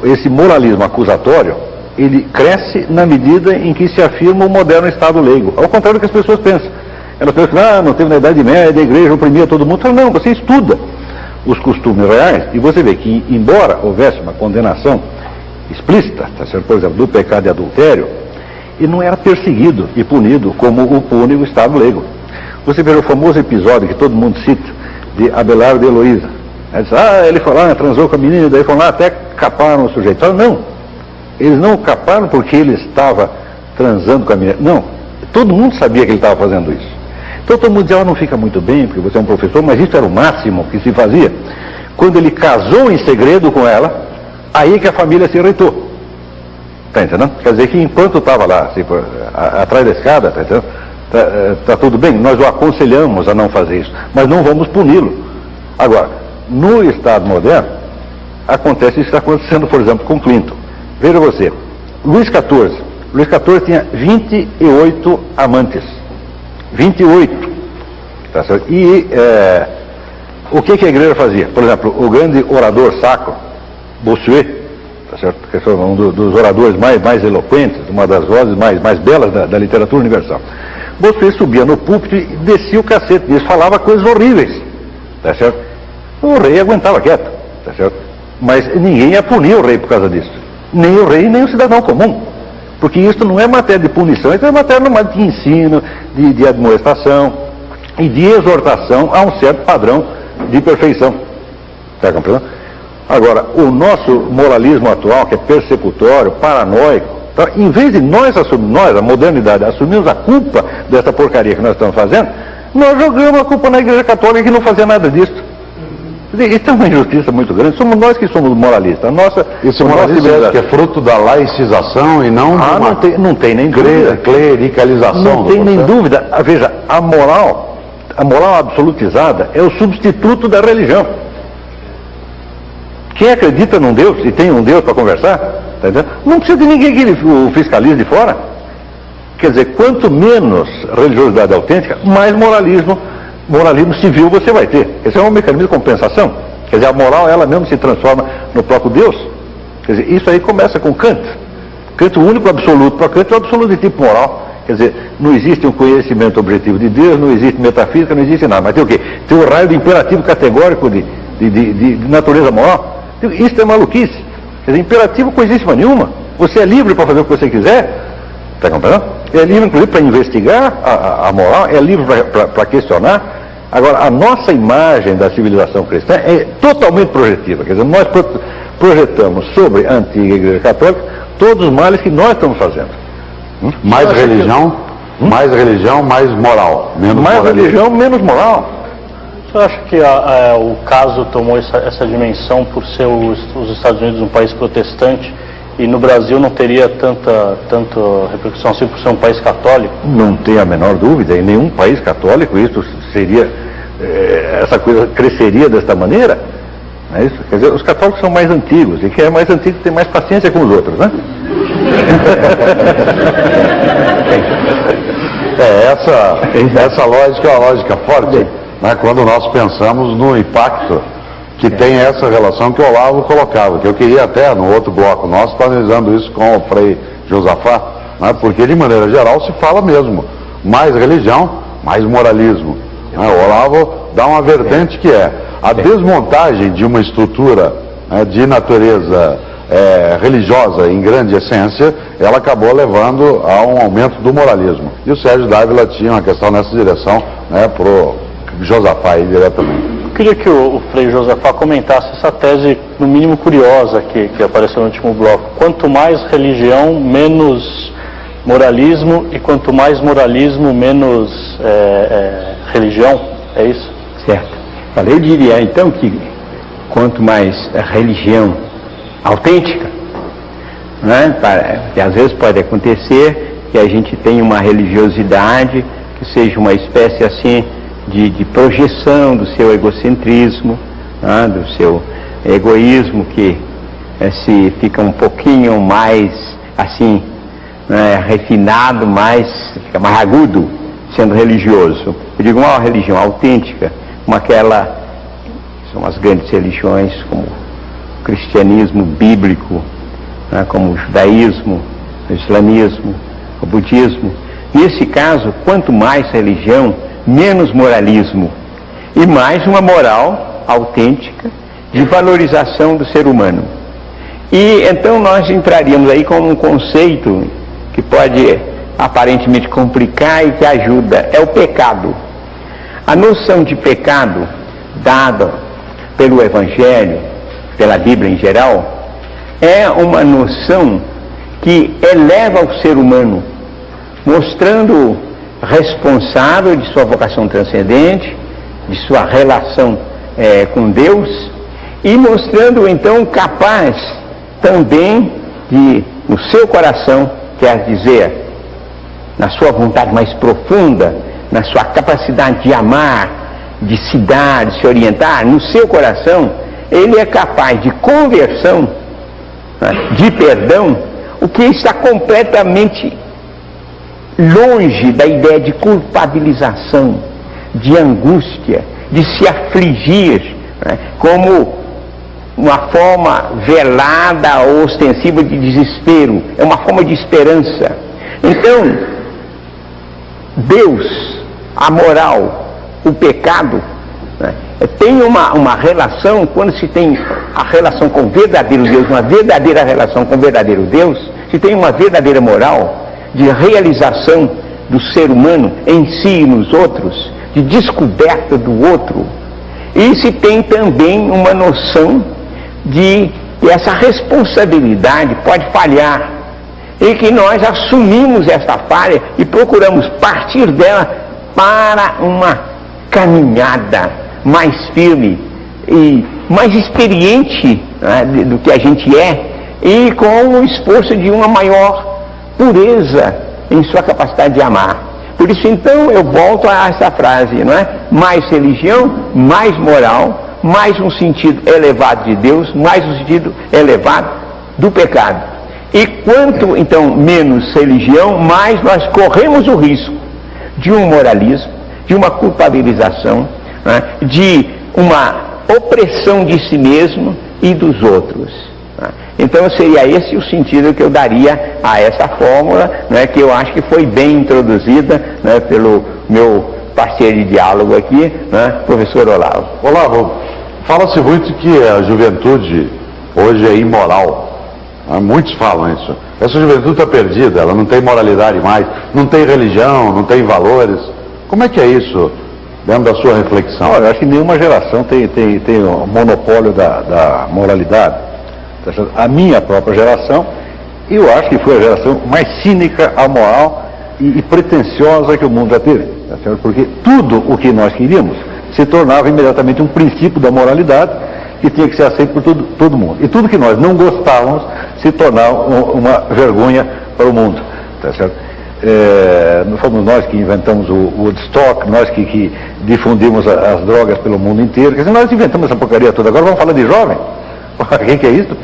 Esse moralismo acusatório, ele cresce na medida em que se afirma o moderno Estado leigo, ao contrário do que as pessoas pensam. Elas pensam, não teve na Idade Média, a igreja oprimia todo mundo. Então, não, você estuda os costumes reais e você vê que, embora houvesse uma condenação explícita, tá certo? Por exemplo, do pecado de adultério, ele não era perseguido e punido como o pune o Estado leigo. Você vê o famoso episódio que todo mundo cita, de Abelardo e Heloísa. Ele foi lá, transou com a menina, daí foram lá, até caparam o sujeito. Não, eles não caparam porque ele estava transando com a menina. Não, todo mundo sabia que ele estava fazendo isso. Então todo mundo dizia, não fica muito bem, porque você é um professor, mas isso era o máximo que se fazia. Quando ele casou em segredo com ela, aí que a família se irritou. Está entendendo? Quer dizer que enquanto estava lá, assim, atrás da escada, está entendendo? Tá tudo bem, nós o aconselhamos a não fazer isso, mas não vamos puni-lo. Agora, no Estado moderno, acontece isso que está acontecendo, por exemplo, com Clinton. Veja você, Luís XIV tinha 28 amantes. 28. Tá certo? E o que a igreja fazia? Por exemplo, o grande orador sacro, Bossuet, tá certo? Que é um dos oradores mais eloquentes, uma das vozes mais belas da literatura universal. Bossuet subia no púlpito e descia o cacete disso, falava coisas horríveis, tá certo? O rei aguentava quieto, tá certo? Mas ninguém ia punir o rei por causa disso. Nem o rei, nem o cidadão comum. Porque isso não é matéria de punição, isso é matéria de ensino, de admoestação e de exortação a um certo padrão de perfeição. Está compreendendo? Agora, o nosso moralismo atual, que é persecutório, paranoico, então, em vez de nós, a modernidade, assumirmos a culpa dessa porcaria que nós estamos fazendo, nós jogamos a culpa na Igreja Católica que não fazia nada disso. Isso é uma injustiça muito grande. Somos nós que somos moralistas. Esse moralismo que é fruto da laicização e não não tem nem dúvida. Clericalização. Não tem nem dúvida. Veja, a moral absolutizada é o substituto da religião. Quem acredita num Deus e tem um Deus para conversar, tá entendendo? Não precisa de ninguém que o fiscalize de fora. Quer dizer, quanto menos religiosidade autêntica, mais moralismo civil você vai ter. Esse é um mecanismo de compensação. Quer dizer, a moral, ela mesmo se transforma no próprio Deus. Quer dizer, isso aí começa com Kant. Kant, o único absoluto para Kant é o absoluto de tipo moral. Quer dizer, não existe um conhecimento objetivo de Deus, não existe metafísica, não existe nada. Mas tem o quê? Tem o raio de imperativo categórico de natureza moral. Isso é maluquice. Quer dizer, imperativo coisíssima nenhuma. Você é livre para fazer o que você quiser. Está compreendendo? É livre, inclusive, para investigar a moral, é livre para questionar. Agora, a nossa imagem da civilização cristã é totalmente projetiva. Quer dizer, nós projetamos sobre a antiga Igreja Católica todos os males que nós estamos fazendo. Mais religião, mais moral. Mais religião, menos moral. Você acha que o caso tomou essa dimensão por ser os Estados Unidos um país protestante e no Brasil não teria tanta repercussão assim por ser um país católico? Não tem a menor dúvida. Em nenhum país católico isso seria, essa coisa cresceria desta maneira. Não é isso? Quer dizer, os católicos são mais antigos, e quem é mais antigo tem mais paciência com os outros, né? Essa lógica é uma lógica forte, né? Quando nós pensamos no impacto que tem essa relação que o Olavo colocava, que eu queria até no outro bloco nosso estar analisando isso com o Frei Josafá, né? Porque de maneira geral se fala mesmo, mais religião, mais moralismo. Né? O Olavo dá uma vertente que é a desmontagem de uma estrutura de natureza religiosa em grande essência, ela acabou levando a um aumento do moralismo. E o Sérgio Dávila tinha uma questão nessa direção, né, para o Josafá aí diretamente. Eu queria que o Frei Josafá comentasse essa tese, no mínimo curiosa, que apareceu no último bloco. Quanto mais religião, menos moralismo, e quanto mais moralismo, menos religião, é isso? Certo. Eu diria então que quanto mais religião autêntica, né, que às vezes pode acontecer que a gente tenha uma religiosidade que seja uma espécie assim de projeção do seu egocentrismo, né, do seu egoísmo, que se fica um pouquinho mais assim, né, refinado, fica mais agudo sendo religioso. Eu digo uma religião autêntica, como aquela, são as grandes religiões como o cristianismo bíblico, né, como o judaísmo, o islamismo, o budismo. Nesse caso, quanto mais religião, menos moralismo e mais uma moral autêntica de valorização do ser humano. E então nós entraríamos aí com um conceito que pode aparentemente complicar e que ajuda, é o pecado. A noção de pecado dada pelo Evangelho, pela Bíblia em geral, é uma noção que eleva o ser humano, mostrando responsável de sua vocação transcendente, de sua relação com Deus, e mostrando então capaz também de, no seu coração, quer dizer, na sua vontade mais profunda, na sua capacidade de amar, de se dar, de se orientar, no seu coração, ele é capaz de conversão, de perdão, o que está completamente longe da ideia de culpabilização, de angústia, de se afligir, como uma forma velada ou ostensiva de desespero. É uma forma de esperança. Então, Deus, a moral, o pecado, tem uma relação, quando se tem a relação com o verdadeiro Deus, uma verdadeira relação com o verdadeiro Deus, se tem uma verdadeira moral de realização do ser humano em si e nos outros, de descoberta do outro, e se tem também uma noção de que essa responsabilidade pode falhar, e que nós assumimos essa falha e procuramos partir dela para uma caminhada mais firme e mais experiente, né, do que a gente é, e com o esforço de uma maior pureza em sua capacidade de amar. Por isso, então, eu volto a essa frase, não é? Mais religião, mais moral, mais um sentido elevado de Deus, mais um sentido elevado do pecado. E quanto, então, menos religião, mais nós corremos o risco de um moralismo, de uma culpabilização, né? De uma opressão de si mesmo e dos outros. Então seria esse o sentido que eu daria a essa fórmula, né, que eu acho que foi bem introduzida, né, pelo meu parceiro de diálogo aqui, né, professor Olavo. Olavo, fala-se muito que a juventude hoje é imoral. Muitos falam isso. Essa juventude está perdida, ela não tem moralidade mais, não tem religião, não tem valores. Como é que é isso dentro da sua reflexão? Olha, eu acho que nenhuma geração tem o monopólio da moralidade. A minha própria geração, eu acho que foi a geração mais cínica, amoral e pretensiosa que o mundo já teve. Porque tudo o que nós queríamos se tornava imediatamente um princípio da moralidade que tinha que ser aceito por todo mundo. E tudo que nós não gostávamos se tornava uma vergonha para o mundo. Tá certo? Não fomos nós que inventamos o Woodstock, nós que difundimos as drogas pelo mundo inteiro. Quer dizer, nós inventamos essa porcaria toda. Agora vamos falar de jovem? Quem que é isso?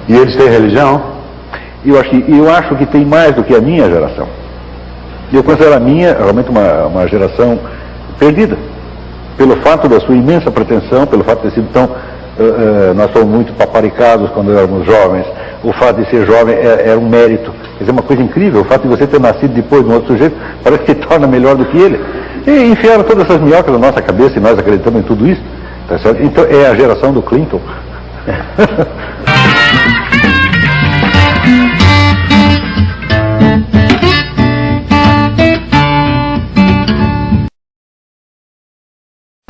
E eles têm religião? Eu acho que tem mais do que a minha geração. Eu considero a minha realmente uma geração perdida. Pelo fato da sua imensa pretensão, pelo fato de ter sido tão... nós fomos muito paparicados quando éramos jovens. O fato de ser jovem era um mérito. Quer dizer, uma coisa incrível. O fato de você ter nascido depois de um outro sujeito parece que te torna melhor do que ele. E enfiaram todas essas minhocas na nossa cabeça e nós acreditamos em tudo isso. Tá certo? Então é a geração do Clinton.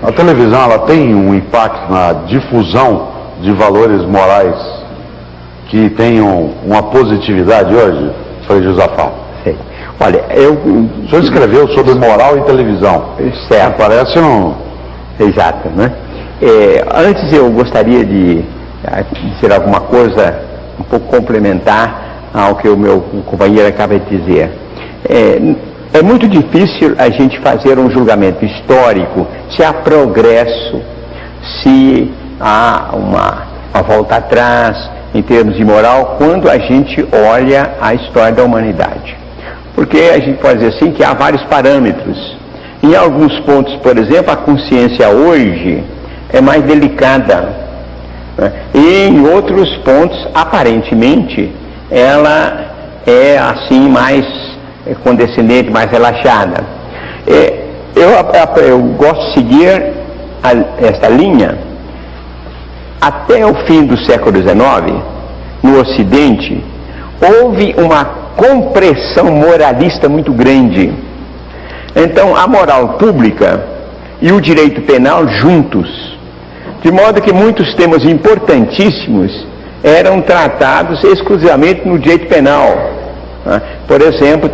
A televisão, ela tem um impacto na difusão de valores morais que tenham uma positividade hoje, Frei Josafá? Sim. Olha, o senhor escreveu sobre moral e televisão. Certo. Parece um... Exato, né? Antes eu gostaria de dizer alguma coisa um pouco complementar ao que o meu companheiro acaba de dizer. É muito difícil a gente fazer um julgamento histórico se há progresso, se há uma volta atrás em termos de moral, quando a gente olha a história da humanidade. Porque a gente pode dizer assim que há vários parâmetros. Em alguns pontos, por exemplo, a consciência hoje é mais delicada, né? E em outros pontos, aparentemente, ela é assim mais condescendente, mais relaxada. Eu gosto de seguir esta linha. Até o fim do século XIX, no Ocidente, houve uma compressão moralista muito grande. Então, a moral pública e o direito penal juntos, de modo que muitos temas importantíssimos eram tratados exclusivamente no direito penal. Por exemplo,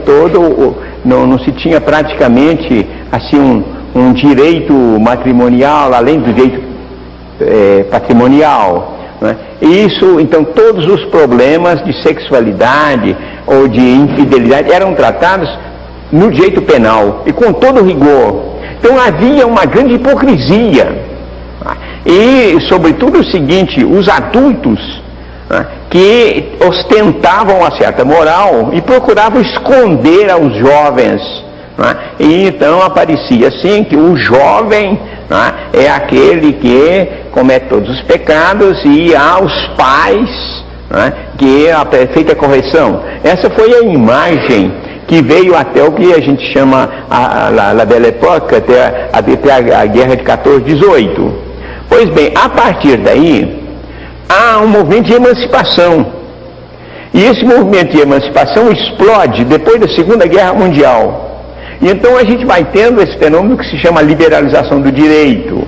não se tinha praticamente assim um direito matrimonial além do direito patrimonial. Isso, então, todos os problemas de sexualidade ou de infidelidade eram tratados no direito penal e com todo rigor. Então havia uma grande hipocrisia. E, sobretudo, o seguinte: os adultos que ostentavam uma certa moral e procuravam esconder aos jovens. E então aparecia assim que o jovem é aquele que comete todos os pecados e há os pais que é a perfeita correção. Essa foi a imagem que veio até o que a gente chama la Belle Époque, até a Guerra de 14-18. Pois bem, a partir daí há um movimento de emancipação. E esse movimento de emancipação explode depois da Segunda Guerra Mundial. E então a gente vai tendo esse fenômeno que se chama liberalização do direito.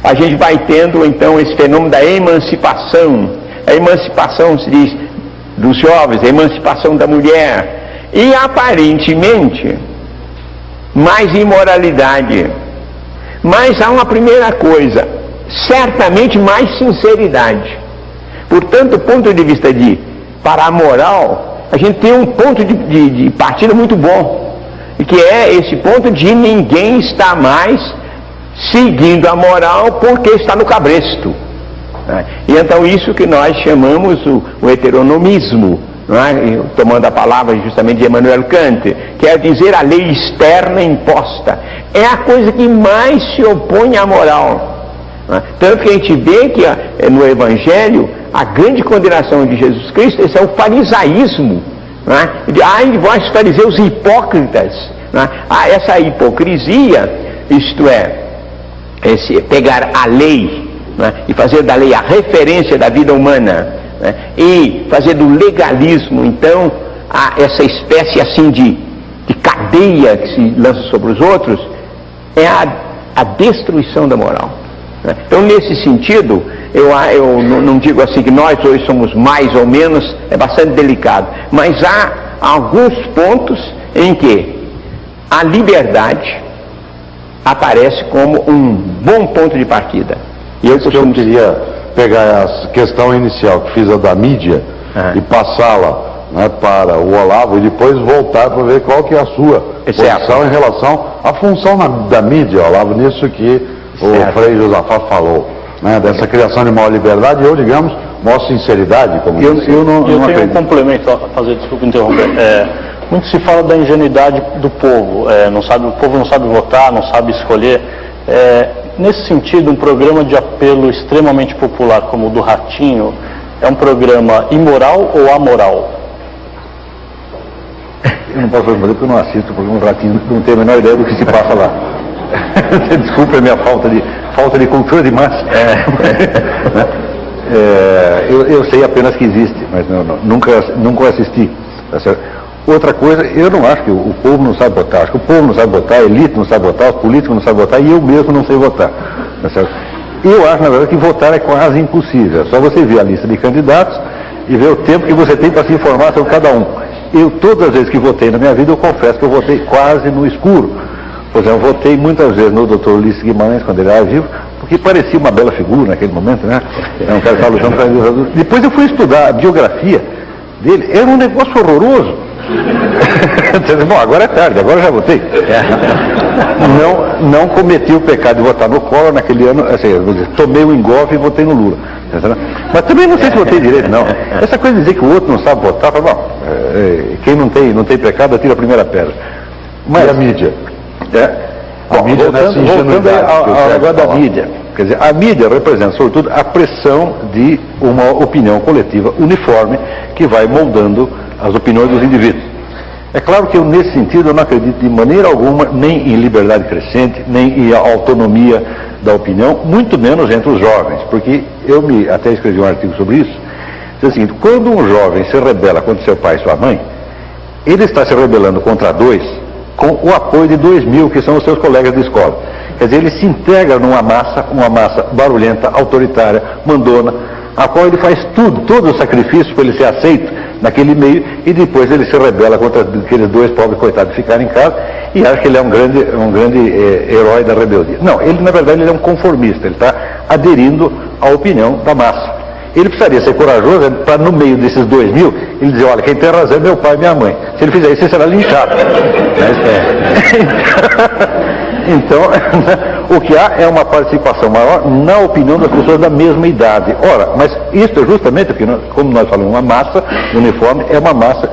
A gente vai tendo então esse fenômeno da emancipação. A emancipação, se diz, dos jovens, a emancipação da mulher. E aparentemente, mais imoralidade. Mas há uma primeira coisa, certamente mais sinceridade. Portanto, do ponto de vista para a moral, a gente tem um ponto de partida muito bom, que é esse ponto de ninguém está mais seguindo a moral porque está no cabresto. E então isso que nós chamamos o heteronomismo, não é? Tomando a palavra justamente de Immanuel Kant, quer dizer a lei externa imposta. É a coisa que mais se opõe à moral. Tanto que a gente vê que no Evangelho a grande condenação de Jesus Cristo é o farisaísmo. Ai, vós fariseus hipócritas. Essa hipocrisia, isto é, esse pegar a lei e fazer da lei a referência da vida humana, e fazer do legalismo, então, essa espécie assim de cadeia que se lança sobre os outros, é a destruição da moral. Então, nesse sentido, eu não digo assim que nós hoje somos mais ou menos, é bastante delicado, mas há alguns pontos em que a liberdade aparece como um bom ponto de partida. E eu queria pegar a questão inicial que fiz a da mídia e passá-la para o Olavo e depois voltar para ver qual que é a sua posição em relação à função da mídia, Olavo, nisso que o Frei Josafá falou, dessa criação de maior liberdade e eu, digamos, maior sinceridade, como eu tenho um complemento a fazer, desculpa interromper. Muito se fala da ingenuidade do povo, o povo não sabe votar, não sabe escolher. Nesse sentido, um programa de apelo extremamente popular como o do Ratinho é um programa imoral ou amoral? Eu não posso responder porque eu não assisto o programa do Ratinho, não tenho a menor ideia do que se passa lá. Desculpe a minha falta de cultura de massa. Eu sei apenas que existe, mas nunca assisti. Tá certo? Outra coisa, eu não acho que o povo não sabe votar, acho que o povo não sabe votar, a elite não sabe votar, os políticos não sabem votar e eu mesmo não sei votar. Tá certo? Eu acho, na verdade, que votar é quase impossível. É só você ver a lista de candidatos e ver o tempo que você tem para se informar sobre cada um. Eu, todas as vezes que votei na minha vida, eu confesso que eu votei quase no escuro. Por exemplo, eu votei muitas vezes no Dr. Ulisses Guimarães, quando ele era vivo, porque parecia uma bela figura naquele momento, né? Era um cara que estava lutando para a ditadura. Depois eu fui estudar a biografia dele, era um negócio horroroso. Bom, agora é tarde, agora já votei. Não cometi o pecado de votar no Collor naquele ano, assim, tomei o engolfe e votei no Lula. Mas também não sei se votei direito, não. Essa coisa de dizer que o outro não sabe votar, bom, quem não tem pecado atira a primeira pedra. Mas e a mídia? A mídia nessa ingenuidade. Agora da mídia. Quer dizer, a mídia representa, sobretudo, a pressão de uma opinião coletiva uniforme que vai moldando as opiniões dos indivíduos. É claro que eu, nesse sentido, eu não acredito de maneira alguma nem em liberdade crescente, nem em autonomia da opinião, muito menos entre os jovens, porque eu até escrevi um artigo sobre isso. Diz o seguinte: quando um jovem se rebela contra seu pai e sua mãe, ele está se rebelando contra dois com o apoio de 2.000 que são os seus colegas de escola. Quer dizer, ele se integra numa massa barulhenta, autoritária, mandona, a qual ele faz todo o sacrifício para ele ser aceito naquele meio, e depois ele se rebela contra aqueles dois pobres coitados que ficaram em casa e acha que ele é um grande herói da rebeldia. Não, ele na verdade ele é um conformista, ele está aderindo à opinião da massa. Ele precisaria ser corajoso para, no meio desses 2.000, ele dizer: olha, quem tem razão é meu pai e minha mãe. Se ele fizer isso, ele será linchado. Então, o que há é uma participação maior na opinião das pessoas da mesma idade. Ora, mas isso é justamente porque, como nós falamos, uma massa uniforme é uma massa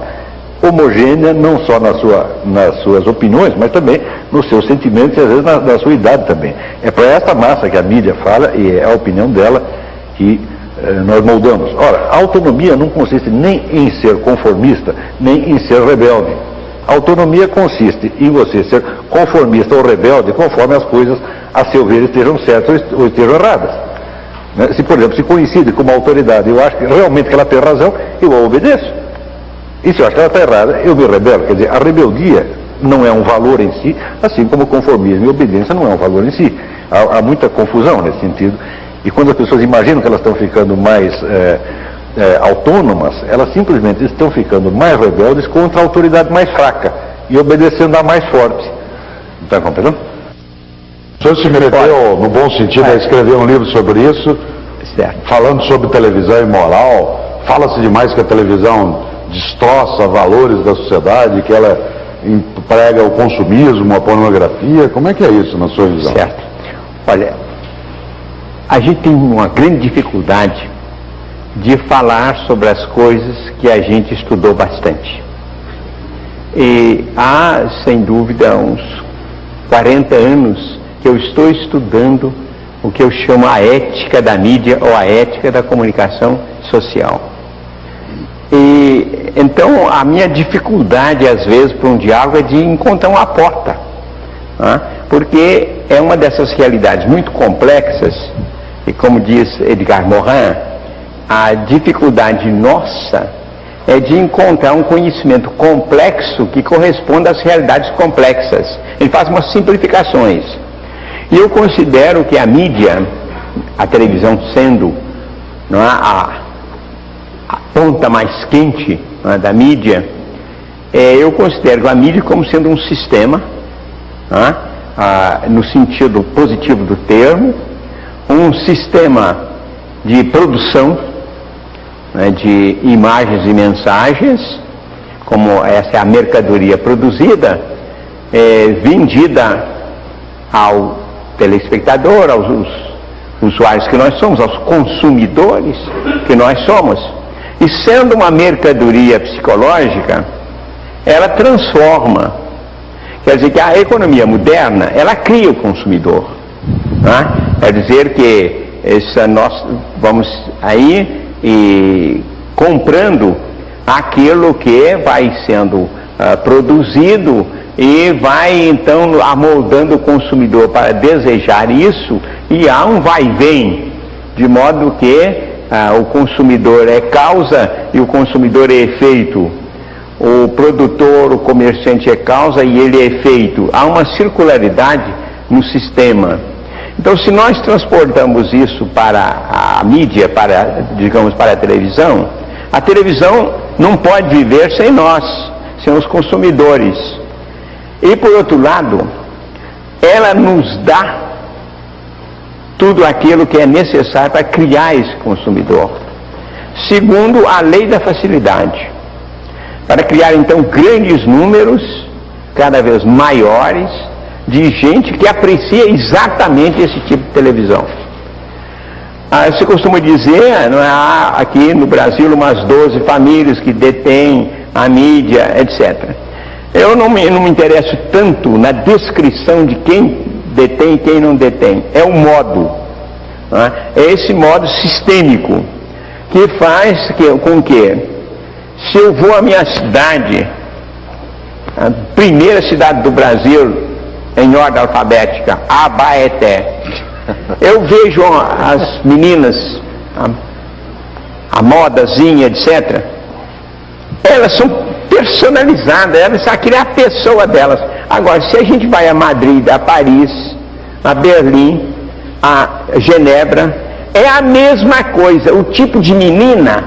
homogênea, não só nas suas opiniões, mas também nos seus sentimentos e às vezes na sua idade também. É para essa massa que a mídia fala e é a opinião dela que nós moldamos. Ora, a autonomia não consiste nem em ser conformista, nem em ser rebelde. A autonomia consiste em você ser conformista ou rebelde conforme as coisas, a seu ver, estejam certas ou estejam erradas. Se, por exemplo, se coincide com uma autoridade, eu acho que realmente que ela tem razão, eu a obedeço. E se eu acho que ela está errada, eu me rebelo. Quer dizer, a rebeldia não é um valor em si, assim como o conformismo e a obediência não é um valor em si. Há muita confusão nesse sentido. E quando as pessoas imaginam que elas estão ficando mais autônomas, elas simplesmente estão ficando mais rebeldes contra a autoridade mais fraca e obedecendo a mais forte. Está compreendendo? O senhor se meteu, no bom sentido, a escrever um livro sobre isso, falando sobre televisão e moral. Fala-se demais que a televisão destroça valores da sociedade, que ela emprega o consumismo, a pornografia. Como é que é isso na sua visão? Certo. Olha, a gente tem uma grande dificuldade de falar sobre as coisas que a gente estudou bastante. E há, sem dúvida, uns 40 anos que eu estou estudando o que eu chamo a ética da mídia ou a ética da comunicação social. E então a minha dificuldade às vezes para um diálogo é de encontrar uma porta, né? Porque é uma dessas realidades muito complexas e, como diz Edgar Morin, a dificuldade nossa é de encontrar um conhecimento complexo que corresponda às realidades complexas. Ele faz umas simplificações. E eu considero que a mídia, a televisão sendo, não é, a ponta mais quente, não é, da mídia, eu considero a mídia como sendo um sistema, não é, no sentido positivo do termo, um sistema de produção, né, de imagens e mensagens, como essa é a mercadoria produzida, vendida ao telespectador, aos usuários que nós somos, aos consumidores que nós somos. E sendo uma mercadoria psicológica, ela transforma. Quer dizer que a economia moderna, ela cria o consumidor, né? Quer dizer que nós vamos aí comprando aquilo que vai sendo produzido e vai então amoldando o consumidor para desejar isso, e há um vai e vem, de modo que o consumidor é causa e o consumidor é efeito, o produtor, o comerciante é causa e ele é efeito. Há uma circularidade no sistema. Então, se nós transportamos isso para a mídia, digamos, para a televisão não pode viver sem nós, sem os consumidores. E, por outro lado, ela nos dá tudo aquilo que é necessário para criar esse consumidor, segundo a lei da facilidade, para criar então grandes números, cada vez maiores, de gente que aprecia exatamente esse tipo de televisão. Se costuma dizer, não é, há aqui no Brasil umas 12 famílias que detêm a mídia, etc. Eu não me interesso tanto na descrição de quem detém e quem não detém. É o modo, né? É esse modo sistêmico que faz com que, se eu vou à minha cidade, a primeira cidade do Brasil em ordem alfabética, Abaeté, eu vejo as meninas, a modazinha, etc. Elas são personalizadas, elas querem a pessoa delas. Agora, se a gente vai a Madrid, a Paris, a Berlim, a Genebra, é a mesma coisa. O tipo de menina,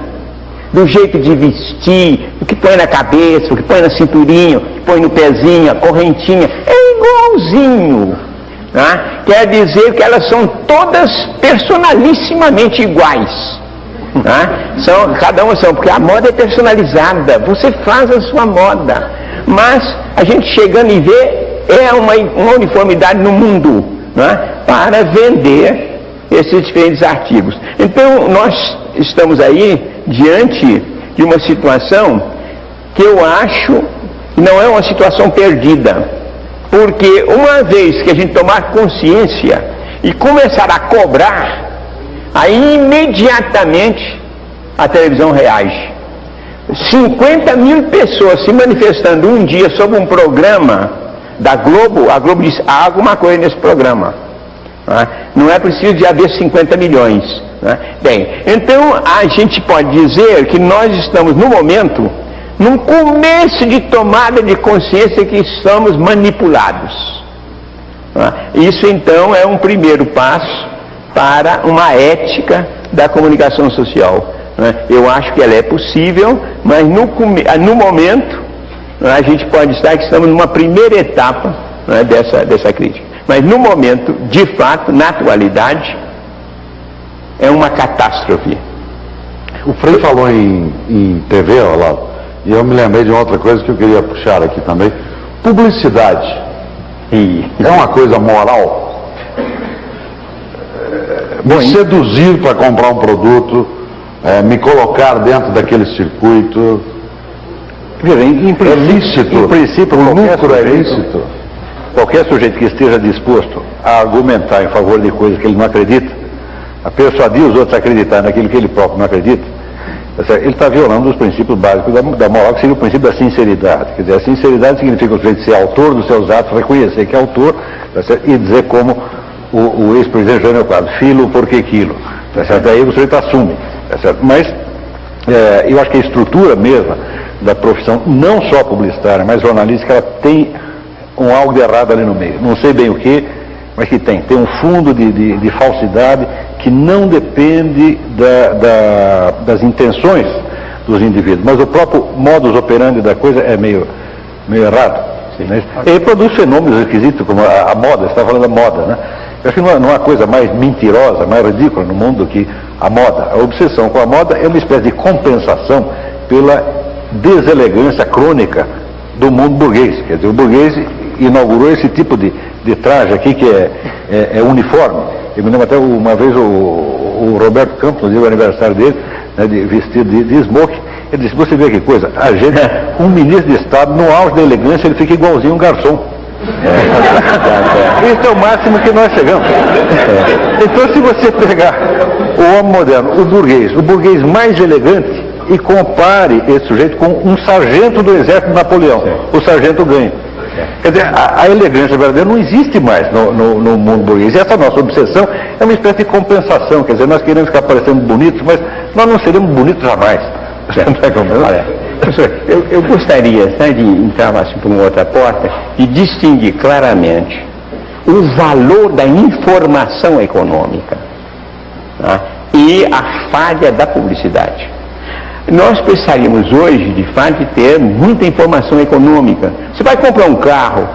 do jeito de vestir, o que põe na cabeça, o que põe na cinturinha, o que põe no pezinho, a correntinha, é igualzinho. Né? Quer dizer que elas são todas personalissimamente iguais. Né? Cada uma são, porque a moda é personalizada, você faz a sua moda, mas a gente chegando e vê, é uma uniformidade no mundo, né? Para vender esses diferentes artigos. Então nós estamos aí diante de uma situação que eu acho que não é uma situação perdida, porque uma vez que a gente tomar consciência e começar a cobrar, aí imediatamente a televisão reage. 50 mil pessoas se manifestando um dia sobre um programa da Globo, a Globo diz, há alguma coisa nesse programa. Não é preciso de haver 50 milhões. Bem, então a gente pode dizer que nós estamos no momento num começo de tomada de consciência que somos manipulados. Isso então é um primeiro passo para uma ética da comunicação social. Eu acho que ela é possível, mas no momento a gente pode estar que estamos numa primeira etapa dessa crítica. Mas no momento, de fato, na atualidade, é uma catástrofe. O Frei falou em TV, Olavo, e eu me lembrei de outra coisa que eu queria puxar aqui também. Publicidade. É uma coisa moral? Me seduzir para comprar um produto, me colocar dentro daquele circuito. É lícito. Em princípio, o lucro é lícito. Qualquer sujeito que esteja disposto a argumentar em favor de coisas que ele não acredita, a persuadir os outros a acreditar naquilo que ele próprio não acredita, ele está violando os princípios básicos da moral, que seria o princípio da sinceridade. Quer dizer, a sinceridade significa o sujeito ser autor dos seus atos, reconhecer que é autor, e dizer como o ex-presidente Jânio Quadros, filo porque quilo. Daí o sujeito assume. Mas eu acho que a estrutura mesma da profissão, não só publicitária, mas jornalística, ela tem algo de errado ali no meio. Não sei bem o que, mas que tem um fundo de falsidade que não depende das intenções dos indivíduos, mas o próprio modus operandi da coisa é meio errado. Né? Ele produz fenômenos esquisitos como a moda, você está falando da moda, né? Eu acho que não há coisa mais mentirosa, mais ridícula no mundo do que a moda. A obsessão com a moda é uma espécie de compensação pela deselegância crônica do mundo burguês. Quer dizer, o burguês inaugurou esse tipo de traje aqui que é uniforme. Eu me lembro até uma vez o Roberto Campos, no dia do aniversário dele, né, vestido de smoking, ele disse, você vê que coisa, a gente, um ministro de Estado, no auge da elegância, ele fica igualzinho um garçom. Isso é o máximo que nós chegamos. Então, se você pegar o homem moderno, o burguês mais elegante, e compare esse sujeito com um sargento do exército de Napoleão, o sargento ganha. Quer dizer, a elegância verdadeira não existe mais no mundo burguês. E essa nossa obsessão é uma espécie de compensação. Quer dizer, nós queremos ficar parecendo bonitos, mas nós não seremos bonitos jamais. Olha, professor, eu gostaria de entrar assim, por uma outra porta e distinguir claramente o valor da informação econômica, tá? E a falha da publicidade. Nós precisaríamos hoje, de fato, de ter muita informação econômica. Você vai comprar um carro,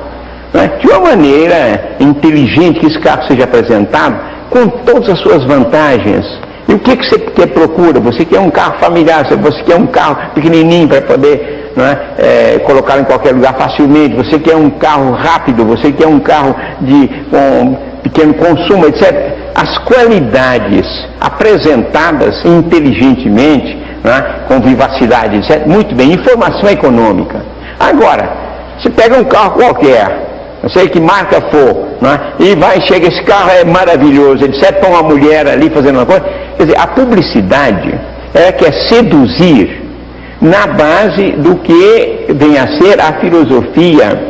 né, de uma maneira inteligente, que esse carro seja apresentado com todas as suas vantagens. E o que você procura? Você quer um carro familiar, você quer um carro pequenininho para poder, né, colocar em qualquer lugar facilmente, você quer um carro rápido, você quer um carro com pequeno consumo, etc. As qualidades apresentadas inteligentemente, né, com vivacidade, etc. Muito bem, informação econômica. Agora, você pega um carro qualquer, não sei que marca for, né, e chega, esse carro é maravilhoso, etc. Põe uma mulher ali fazendo uma coisa. Quer dizer, a publicidade, ela quer seduzir na base do que vem a ser a filosofia,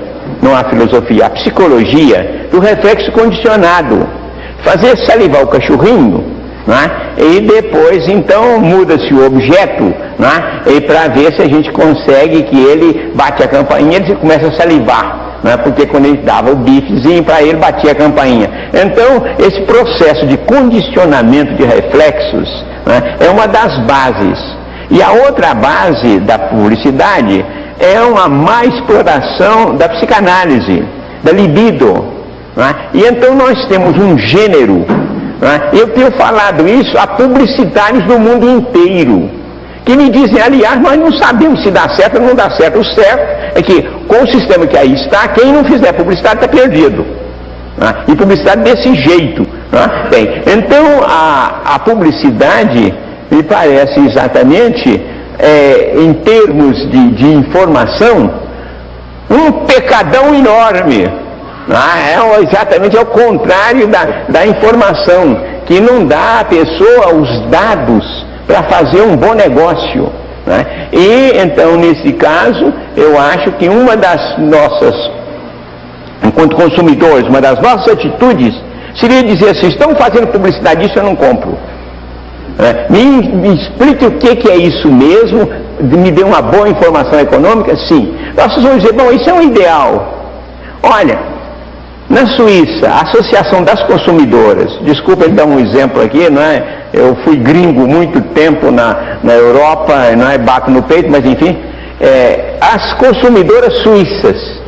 não a filosofia, a psicologia do reflexo condicionado. Fazer salivar o cachorrinho, né? E depois então muda-se o objeto, né? E para ver se a gente consegue que ele bate a campainha, ele começa a salivar, né? Porque quando ele dava o bifezinho para ele, batia a campainha. Então esse processo de condicionamento de reflexos, né, é uma das bases. E a outra base da publicidade é uma má exploração da psicanálise, da libido, né? E então nós temos um gênero. Eu tenho falado isso a publicitários do mundo inteiro, que me dizem, aliás, nós não sabemos se dá certo ou não dá certo. O certo é que, com o sistema que aí está, quem não fizer publicidade está perdido. E publicidade desse jeito. Bem, então, a publicidade me parece exatamente, em termos de informação, um pecadão enorme. Exatamente ao contrário da informação, que não dá à pessoa os dados para fazer um bom negócio, né? E então, nesse caso, eu acho que uma das nossas, enquanto consumidores, uma das nossas atitudes seria dizer assim: estão fazendo publicidade disso, eu não compro. Me explique o que é isso mesmo, me dê uma boa informação econômica? Sim. Nós vamos dizer, bom, isso é um ideal. Olha, na Suíça, a Associação das Consumidoras, desculpa dar um exemplo aqui, não é? Eu fui gringo muito tempo na Europa, não é? Bato no peito, mas enfim, as consumidoras suíças,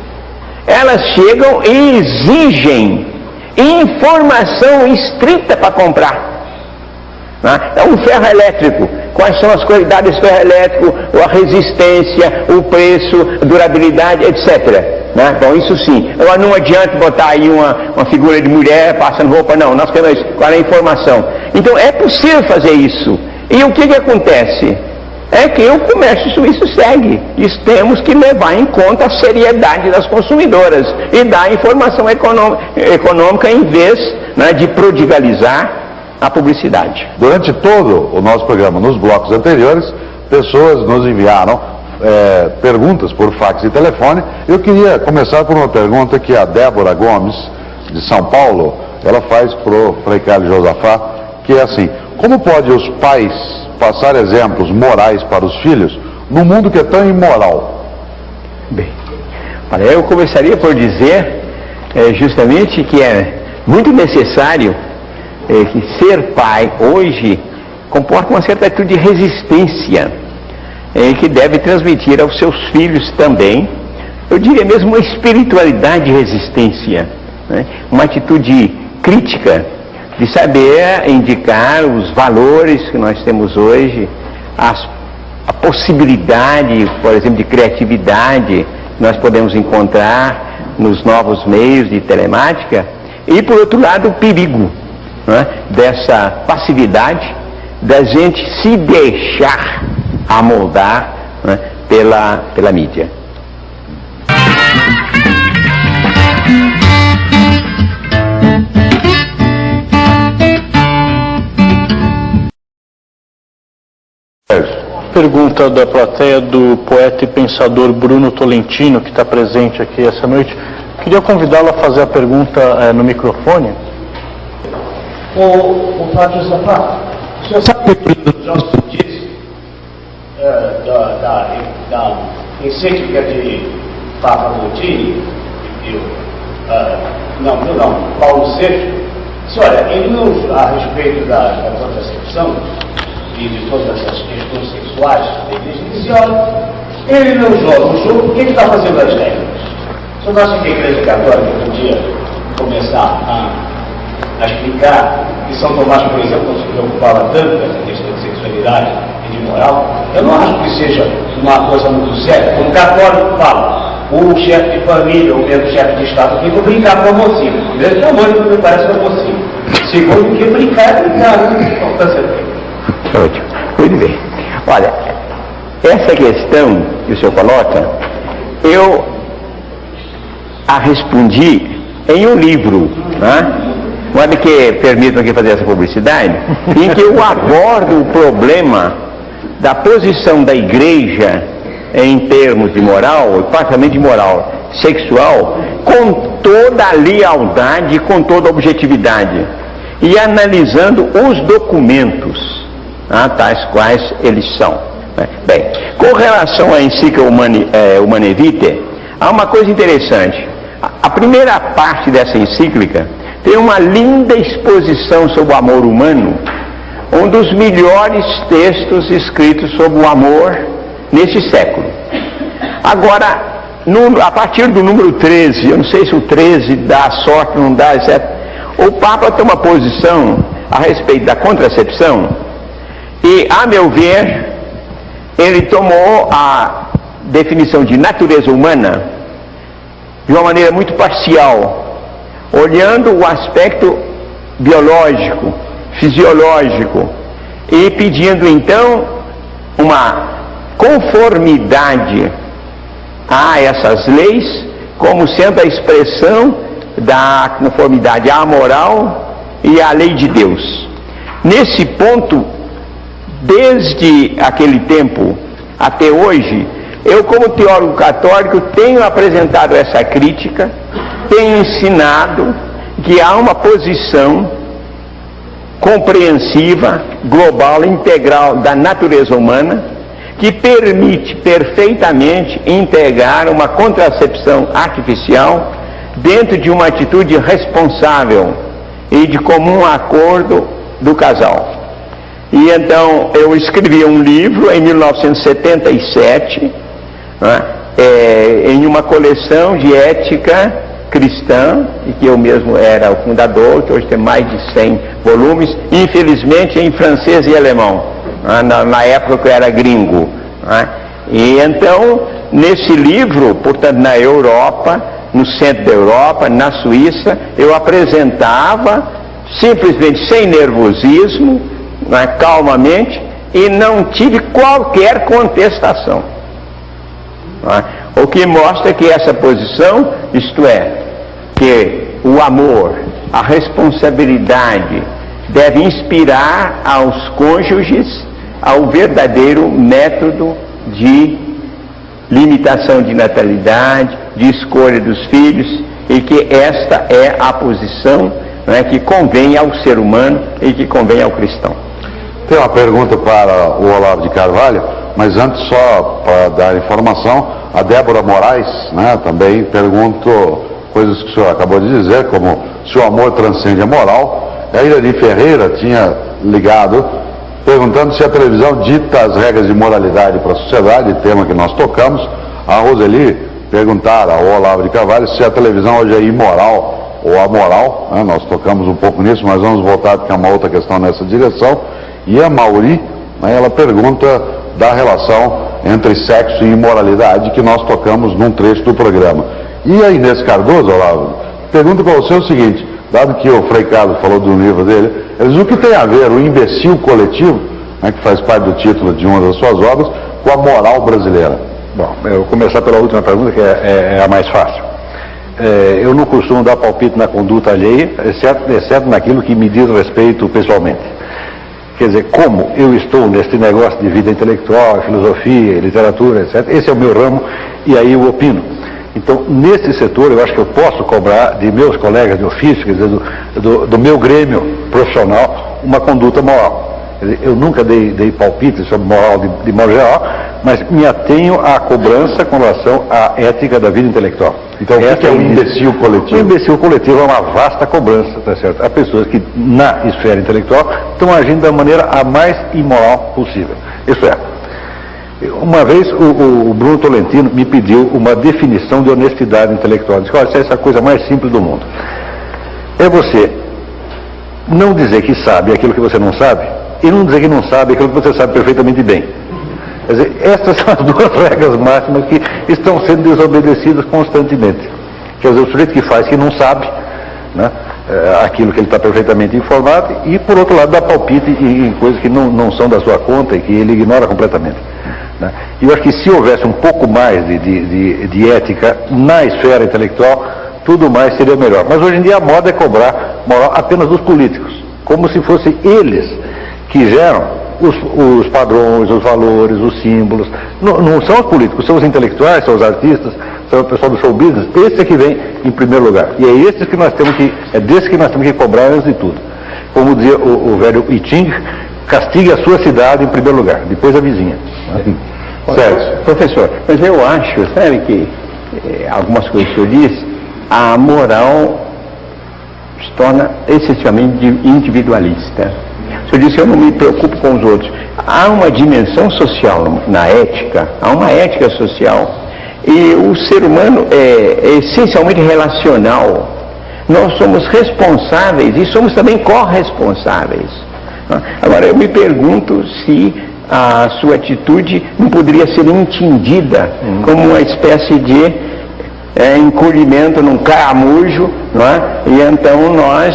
elas chegam e exigem informação estrita para comprar. É um ferro elétrico. Quais são as qualidades desse ferro elétrico, a resistência, o preço, a durabilidade, etc. Então isso sim. Agora não adianta botar aí uma figura de mulher passando roupa, não. Nós queremos qual é a informação. Então é possível fazer isso. E o que acontece? É que o comércio suíço segue. E temos que levar em conta a seriedade das consumidoras e dar informação econômica em vez de prodigalizar a publicidade. Durante todo o nosso programa, nos blocos anteriores, pessoas nos enviaram perguntas por fax e telefone. Eu queria começar por uma pergunta que a Débora Gomes, de São Paulo, ela faz para o Frei Carlos Josafá, que é assim: como pode os pais passar exemplos morais para os filhos num mundo que é tão imoral? Bem, olha, eu começaria por dizer justamente que é muito necessário que ser pai hoje comporta uma certa atitude de resistência que deve transmitir aos seus filhos também, eu diria mesmo uma espiritualidade de resistência, uma atitude crítica de saber indicar os valores que nós temos hoje, a possibilidade, por exemplo, de criatividade que nós podemos encontrar nos novos meios de telemática, e por outro lado o perigo dessa passividade, da gente se deixar amoldar pela mídia. Pergunta da plateia do poeta e pensador Bruno Tolentino, que está presente aqui essa noite. Queria convidá-lo a fazer a pergunta no microfone. O Padre Josafá, o senhor sabe o que o Johnson disse da encíclica de Papa Montini, Paulo VI? Olha, ele não, a respeito da contracepção e de todas essas questões sexuais da igreja, ele dizia, olha, ele não joga o jogo porque ele está fazendo as regras. O senhor acha que a igreja católica podia começar a explicar que São Tomás, por exemplo, não se preocupava tanto com essa questão de sexualidade e de moral? Eu não acho que seja uma coisa muito séria. Como católico fala, o chefe de família, ou mesmo chefe de Estado, tem que brincar com a mocinha. Primeiro que a mãe não me parece uma mocinha. Segundo que brincar é brincar, não tem importância nenhuma. Ótimo. Muito bem. Olha, essa questão que o senhor coloca, eu a respondi em um livro, Olha que permitam aqui fazer essa publicidade, em que eu abordo o problema da posição da igreja em termos de moral, particularmente de moral sexual, com toda a lealdade, com toda a objetividade, e analisando os documentos, tais quais eles são. Bem, com relação à encíclica Humanae Vitae, há uma coisa interessante. A primeira parte dessa encíclica tem uma linda exposição sobre o amor humano, um dos melhores textos escritos sobre o amor nesse século. Agora, a partir do número 13, eu não sei se o 13 dá sorte, não dá, etc. O Papa tem uma posição a respeito da contracepção e, a meu ver, ele tomou a definição de natureza humana de uma maneira muito parcial, olhando o aspecto biológico, fisiológico, e pedindo então uma conformidade a essas leis como sendo a expressão da conformidade à moral e à lei de Deus. Nesse ponto, desde aquele tempo até hoje, eu, como teólogo católico, tenho apresentado essa crítica, tenho ensinado que há uma posição compreensiva, global, integral da natureza humana, que permite perfeitamente integrar uma contracepção artificial dentro de uma atitude responsável e de comum acordo do casal. E então eu escrevi um livro em 1977, em uma coleção de ética cristã, e que eu mesmo era o fundador, que hoje tem mais de 100 volumes, infelizmente em francês e alemão, na época que eu era gringo. E então, nesse livro, portanto, na Europa, no centro da Europa, na Suíça, eu apresentava, simplesmente sem nervosismo, calmamente, e não tive qualquer contestação. O que mostra que essa posição, isto é, que o amor, a responsabilidade, deve inspirar aos cônjuges ao verdadeiro método de limitação de natalidade, de escolha dos filhos, e que esta é a posição que convém ao ser humano e que convém ao cristão. Tem uma pergunta para o Olavo de Carvalho, mas antes, só para dar informação, a Débora Moraes, também perguntou coisas que o senhor acabou de dizer, como se o amor transcende a moral. A Irani Ferreira tinha ligado, perguntando se a televisão dita as regras de moralidade para a sociedade, tema que nós tocamos. A Roseli perguntara ao Olavo de Carvalho se a televisão hoje é imoral ou amoral. Nós tocamos um pouco nisso, mas vamos voltar porque é uma outra questão nessa direção. E a Mauri, ela pergunta da relação entre sexo e imoralidade, que nós tocamos num trecho do programa. E a Inês Cardoso, Olavo, pergunta para você o seguinte: dado que o Frei Carlos falou do livro dele, ele diz, o que tem a ver o imbecil coletivo, que faz parte do título de uma das suas obras, com a moral brasileira? Bom, eu vou começar pela última pergunta, que é a mais fácil. Eu não costumo dar palpite na conduta alheia, exceto naquilo que me diz respeito pessoalmente. Quer dizer, como eu estou nesse negócio de vida intelectual, filosofia, literatura, etc., esse é o meu ramo, e aí eu opino. Então, nesse setor, eu acho que eu posso cobrar de meus colegas de ofício, quer dizer, do meu grêmio profissional, uma conduta moral. Quer dizer, eu nunca dei palpite sobre moral de modo geral, mas me atenho à cobrança com relação à ética da vida intelectual. Então, o que é o imbecil coletivo? O imbecil coletivo é uma vasta cobrança, tá certo? Há pessoas que, na esfera intelectual, estão agindo da maneira a mais imoral possível. Isso é. Uma vez o Bruno Tolentino me pediu uma definição de honestidade intelectual. Disse, olha, essa é a coisa mais simples do mundo. É você não dizer que sabe aquilo que você não sabe, e não dizer que não sabe aquilo que você sabe perfeitamente bem. Quer dizer, essas são as duas regras máximas que estão sendo desobedecidas constantemente. Quer dizer, o sujeito que faz que não sabe, aquilo que ele está perfeitamente informado, e por outro lado dá palpite em coisas que não são da sua conta e que ele ignora completamente. E eu acho que se houvesse um pouco mais de ética na esfera intelectual, tudo mais seria melhor. Mas hoje em dia a moda é cobrar moral apenas dos políticos, como se fossem eles que geram os padrões, os valores, os símbolos. Não são os políticos, são os intelectuais, são os artistas, são o pessoal do show business. Esse é que vem em primeiro lugar. E é desse que nós temos que cobrar antes de tudo. Como dizia o velho I Ching, castigue a sua cidade em primeiro lugar, depois a vizinha. Certo. Professor, mas eu acho, sabe, que algumas coisas que eu disse, a moral se torna excessivamente individualista. O senhor disse que eu não me preocupo com os outros. Há uma dimensão social na ética, há uma ética social, e o ser humano é essencialmente relacional. Nós somos responsáveis e somos também corresponsáveis. Agora, eu me pergunto se a sua atitude não poderia ser entendida como uma espécie de encolhimento num caramujo, e então nós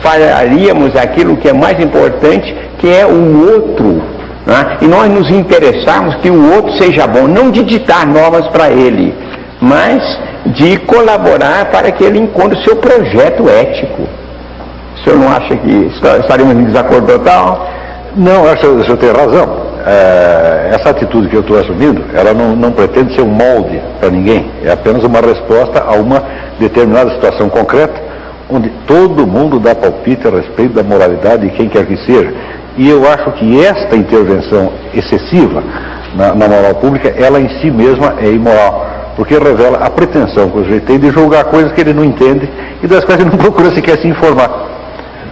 falharíamos aquilo que é mais importante, que é o outro, e nós nos interessarmos que o outro seja bom, não de ditar normas para ele, mas de colaborar para que ele encontre o seu projeto ético. O senhor não acha que estaríamos em desacordo total? Não, acho que o senhor tem razão. Essa atitude que eu estou assumindo, ela não pretende ser um molde para ninguém, é apenas uma resposta a uma determinada situação concreta, onde todo mundo dá palpite a respeito da moralidade de quem quer que seja. E eu acho que esta intervenção excessiva na moral pública, ela em si mesma é imoral, porque revela a pretensão que o sujeito tem de julgar coisas que ele não entende e das quais ele não procura sequer se informar.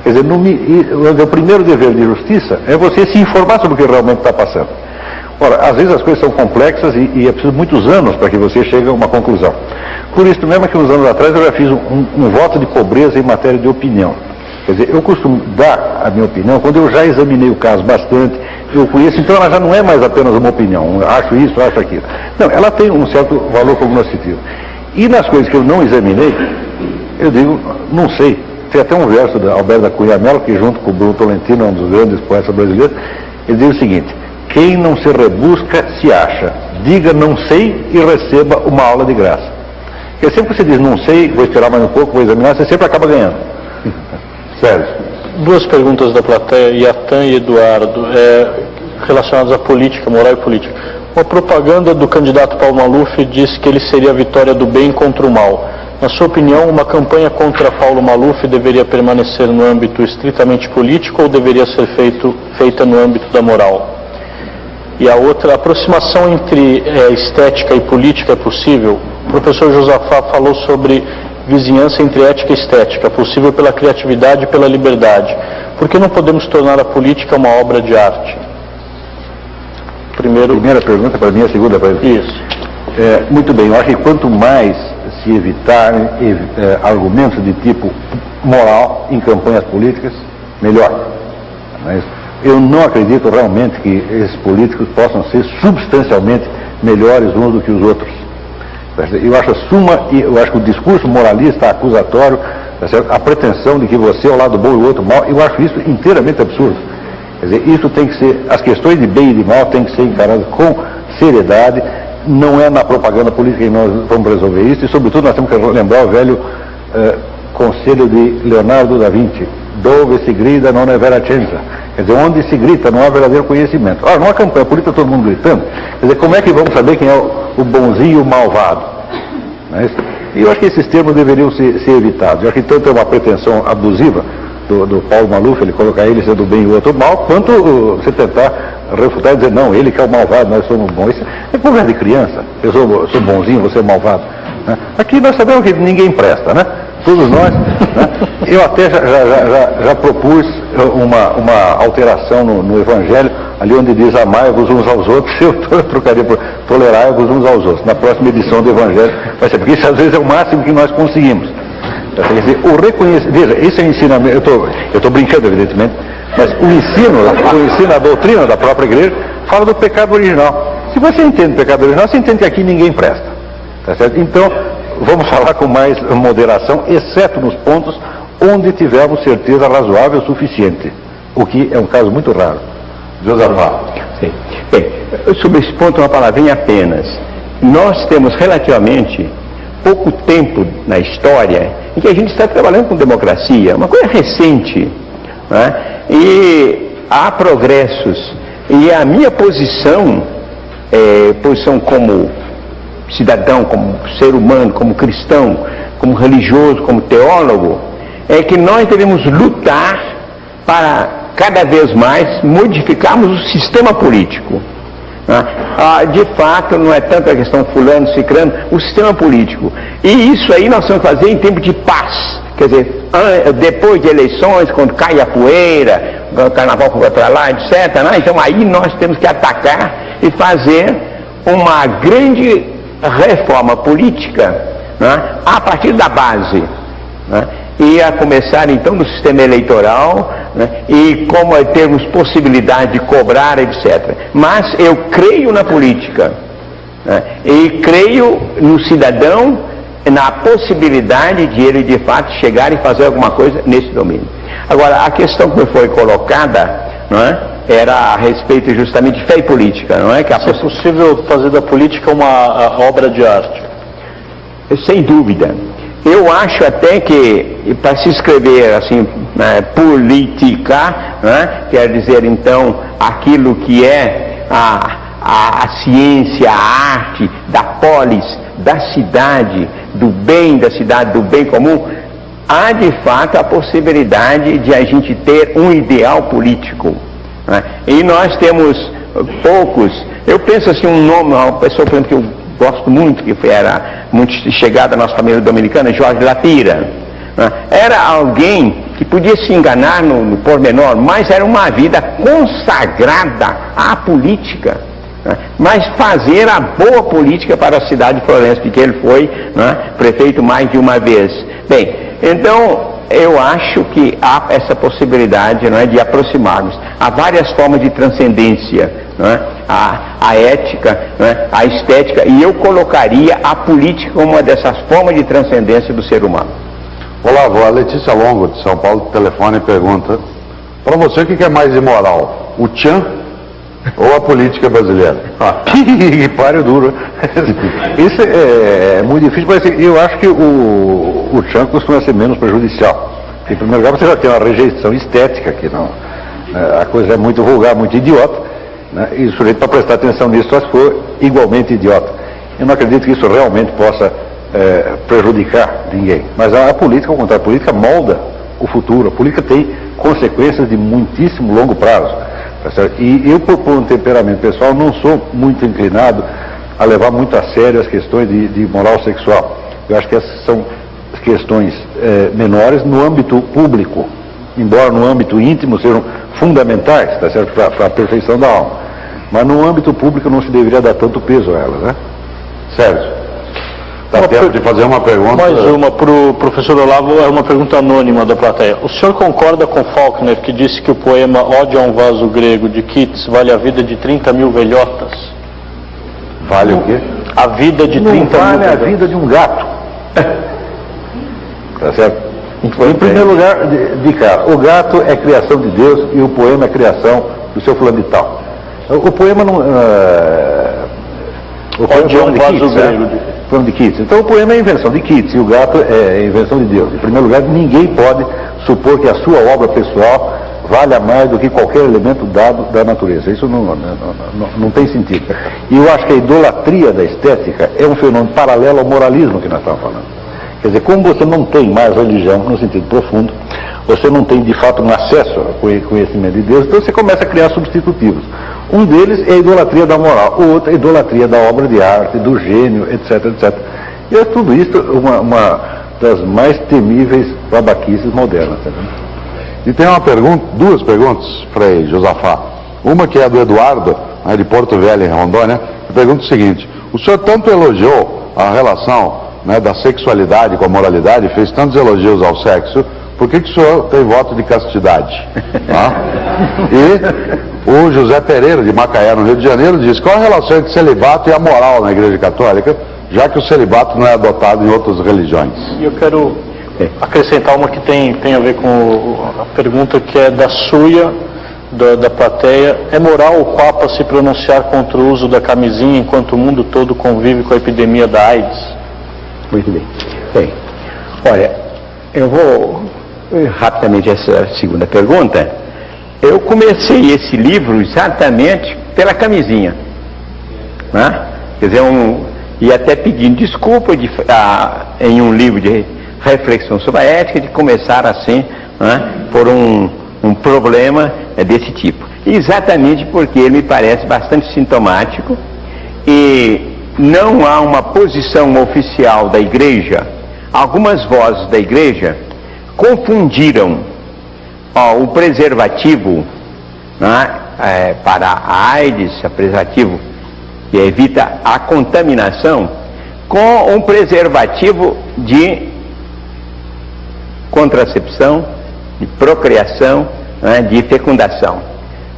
Quer dizer, o primeiro dever de justiça é você se informar sobre o que realmente está passando. Ora, às vezes as coisas são complexas e é preciso muitos anos para que você chegue a uma conclusão. Por isso mesmo que uns anos atrás eu já fiz um voto de pobreza em matéria de opinião. Quer dizer, eu costumo dar a minha opinião quando eu já examinei o caso bastante, eu conheço, então ela já não é mais apenas uma opinião, acho isso, acho aquilo. Não, ela tem um certo valor cognoscitivo. E nas coisas que eu não examinei, eu digo, não sei. Tem até um verso da Alberto da Cunha Mello, que junto com o Bruno Tolentino, um dos grandes poetas brasileiros, ele diz o seguinte: quem não se rebusca, se acha. Diga não sei e receba uma aula de graça. Porque sempre que você diz não sei, vou esperar mais um pouco, vou examinar, você sempre acaba ganhando. Sério. Duas perguntas da plateia, Iatan e Eduardo, relacionadas à política, moral e política. Uma propaganda do candidato Paulo Maluf diz que ele seria a vitória do bem contra o mal. Na sua opinião, uma campanha contra Paulo Maluf deveria permanecer no âmbito estritamente político ou deveria ser feita no âmbito da moral? E a outra, a aproximação entre estética e política é possível? O professor Josafá falou sobre vizinhança entre ética e estética, possível pela criatividade e pela liberdade. Por que não podemos tornar a política uma obra de arte? Primeira pergunta para mim, a segunda para ele. Isso. Muito bem, eu acho que quanto mais se evitarem argumentos de tipo moral em campanhas políticas, melhor. Mas eu não acredito realmente que esses políticos possam ser substancialmente melhores uns do que os outros. Eu acho que o discurso moralista, acusatório, tá certo? A pretensão de que você é o lado bom e o outro mal, eu acho isso inteiramente absurdo. Quer dizer, isso tem que ser, as questões de bem e de mal têm que ser encaradas com seriedade. Não é na propaganda política que nós vamos resolver isso, e sobretudo nós temos que lembrar o velho conselho de Leonardo da Vinci: dove se grida non è vera scienza. Quer dizer, onde se grita não há verdadeiro conhecimento. Ora, numa campanha política todo mundo gritando, quer dizer, como é que vamos saber quem é o bonzinho e o malvado? E eu acho que esses termos deveriam ser evitados. Eu acho que tanto é uma pretensão abusiva do Paulo Maluf, ele colocar ele sendo bem e o outro mal, quanto você tentar refutar e dizer, não, ele que é o malvado, nós somos bons. Isso é conversa de criança. Eu sou bonzinho, você é malvado. Né? Aqui nós sabemos que ninguém presta, né? Todos nós. Né? Eu até já propus uma alteração no Evangelho, ali onde diz amai-vos uns aos outros, eu trocaria por tolerai-vos uns aos outros. Na próxima edição do Evangelho vai ser, porque isso às vezes é o máximo que nós conseguimos. Quer dizer, o reconhecimento, veja, esse é o ensinamento, eu estou brincando evidentemente, mas o ensino, a doutrina da própria igreja fala do pecado original. Se você entende o pecado original, você entende que aqui ninguém presta. Tá certo? Então, vamos falar com mais moderação, exceto nos pontos onde tivermos certeza razoável o suficiente, o que é um caso muito raro. Josafá. Sim. Bem, sobre esse ponto, uma palavrinha apenas. Nós temos relativamente pouco tempo na história em que a gente está trabalhando com democracia, uma coisa recente, né? E há progressos. E a minha posição como cidadão, como ser humano, como cristão, como religioso, como teólogo, é que nós devemos lutar para cada vez mais modificarmos o sistema político. De fato, não é tanto a questão fulano, ciclano, o sistema político. E isso aí nós vamos fazer em tempo de paz. Quer dizer, depois de eleições, quando cai a poeira, o carnaval foi para lá, etc. Né? Então aí nós temos que atacar e fazer uma grande reforma política, né? A partir da base. Né? E a começar então no sistema eleitoral, né? E como termos possibilidade de cobrar, etc. Mas eu creio na política, né? E creio no cidadão, na possibilidade de ele de fato chegar e fazer alguma coisa nesse domínio. Agora, a questão que me foi colocada, não é? Era a respeito justamente de fé e política, não é? Que é possível fazer da política uma obra de arte? Sem dúvida. Eu acho até que, para se escrever assim, política, né, quer dizer então aquilo que é a ciência, a arte da polis, da cidade, do bem da cidade, do bem comum, há de fato a possibilidade de a gente ter um ideal político. Né? E nós temos poucos Eu penso assim, um nome, uma pessoa, por exemplo, que eu gosto muito, que era muito chegada à nossa família dominicana, Jorge Lapira. Era alguém que podia se enganar no pormenor, mas era uma vida consagrada à política, mas fazer a boa política para a cidade de Florença, porque ele foi prefeito mais de uma vez. Bem, então eu acho que há essa possibilidade de aproximarmos. Há várias formas de transcendência, a ética, a estética, e eu colocaria a política como uma dessas formas de transcendência do ser humano. Olá, a Letícia Longo, de São Paulo, do telefone, e pergunta: para você, o que é mais imoral? O tchan ou a política brasileira? Que páreo duro. Isso é muito difícil, mas eu acho que o tchan costuma ser menos prejudicial. Em primeiro lugar, você já tem uma rejeição estética, que não, a coisa é muito vulgar, muito idiota, e o sujeito, para prestar atenção nisso, só se for igualmente idiota. Eu não acredito que isso realmente possa prejudicar ninguém. Mas a política, ao contrário, a política molda o futuro. A política tem consequências de muitíssimo longo prazo. Tá certo? E eu, por um temperamento pessoal, não sou muito inclinado a levar muito a sério as questões de moral sexual. Eu acho que essas são questões menores no âmbito público, embora no âmbito íntimo sejam fundamentais, tá certo? Para a perfeição da alma. Mas no âmbito público não se deveria dar tanto peso a elas, né? Sérgio, dá tempo de fazer uma pergunta? Mais uma para o professor Olavo, é uma pergunta anônima da plateia. O senhor concorda com Faulkner, que disse que o poema Ode a um Vaso Grego, de Keats, vale a vida de 30 mil velhotas? Vale o quê? A vida de 30 mil velhotas. Vale a vida de um gato. Tá certo? Em primeiro lugar, de cara, o gato é criação de Deus e o poema é criação do seu fulano de tal. O poema não... o poema é de Keats, poema de Keats. Então o poema é invenção de Keats e o gato é invenção de Deus. Em primeiro lugar, ninguém pode supor que a sua obra pessoal valha mais do que qualquer elemento dado da natureza. Isso não tem sentido. E eu acho que a idolatria da estética é um fenômeno paralelo ao moralismo que nós estamos falando. Quer dizer, como você não tem mais religião no sentido profundo, você não tem de fato um acesso ao conhecimento de Deus, então você começa a criar substitutivos. Um deles é a idolatria da moral, o outro é a idolatria da obra de arte, do gênio, etc, etc. E é tudo isso uma das mais temíveis babaquices modernas. Tá vendo? E tem uma pergunta, duas perguntas, Frei Josafá. Uma que é do Eduardo, de Porto Velho, em Rondônia, que pergunta o seguinte: o senhor tanto elogiou a relação da sexualidade com a moralidade, fez tantos elogios ao sexo, por que o senhor tem voto de castidade? E o José Pereira, de Macaé, no Rio de Janeiro, diz: qual a relação entre celibato e a moral na Igreja Católica, já que o celibato não é adotado em outras religiões? E eu quero acrescentar uma que tem a ver com a pergunta que é da Suia, da plateia. É moral o Papa se pronunciar contra o uso da camisinha enquanto o mundo todo convive com a epidemia da AIDS? Muito bem. Bem, olha, eu vou rapidamente essa segunda pergunta. Eu comecei esse livro exatamente pela camisinha, quer dizer, e até pedindo desculpa em um livro de reflexão sobre a ética, de começar assim, por um problema desse tipo. Exatamente porque ele me parece bastante sintomático e não há uma posição oficial da igreja. Algumas vozes da igreja confundiram o preservativo para a AIDS, o preservativo que evita a contaminação, com um preservativo de contracepção, de procriação, de fecundação.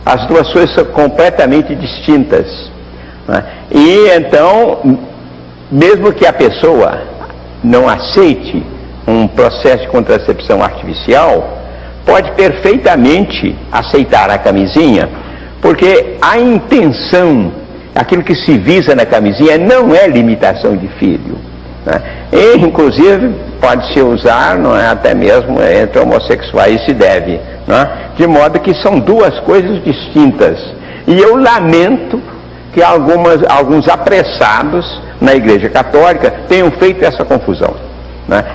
As duas coisas são completamente distintas. E então, mesmo que a pessoa não aceite um processo de contracepção artificial, pode perfeitamente aceitar a camisinha, porque a intenção, aquilo que se visa na camisinha, não é limitação de filho. E, inclusive, pode-se usar até mesmo entre homossexuais, se deve. De modo que são duas coisas distintas. E eu lamento que alguns apressados na Igreja Católica tenham feito essa confusão.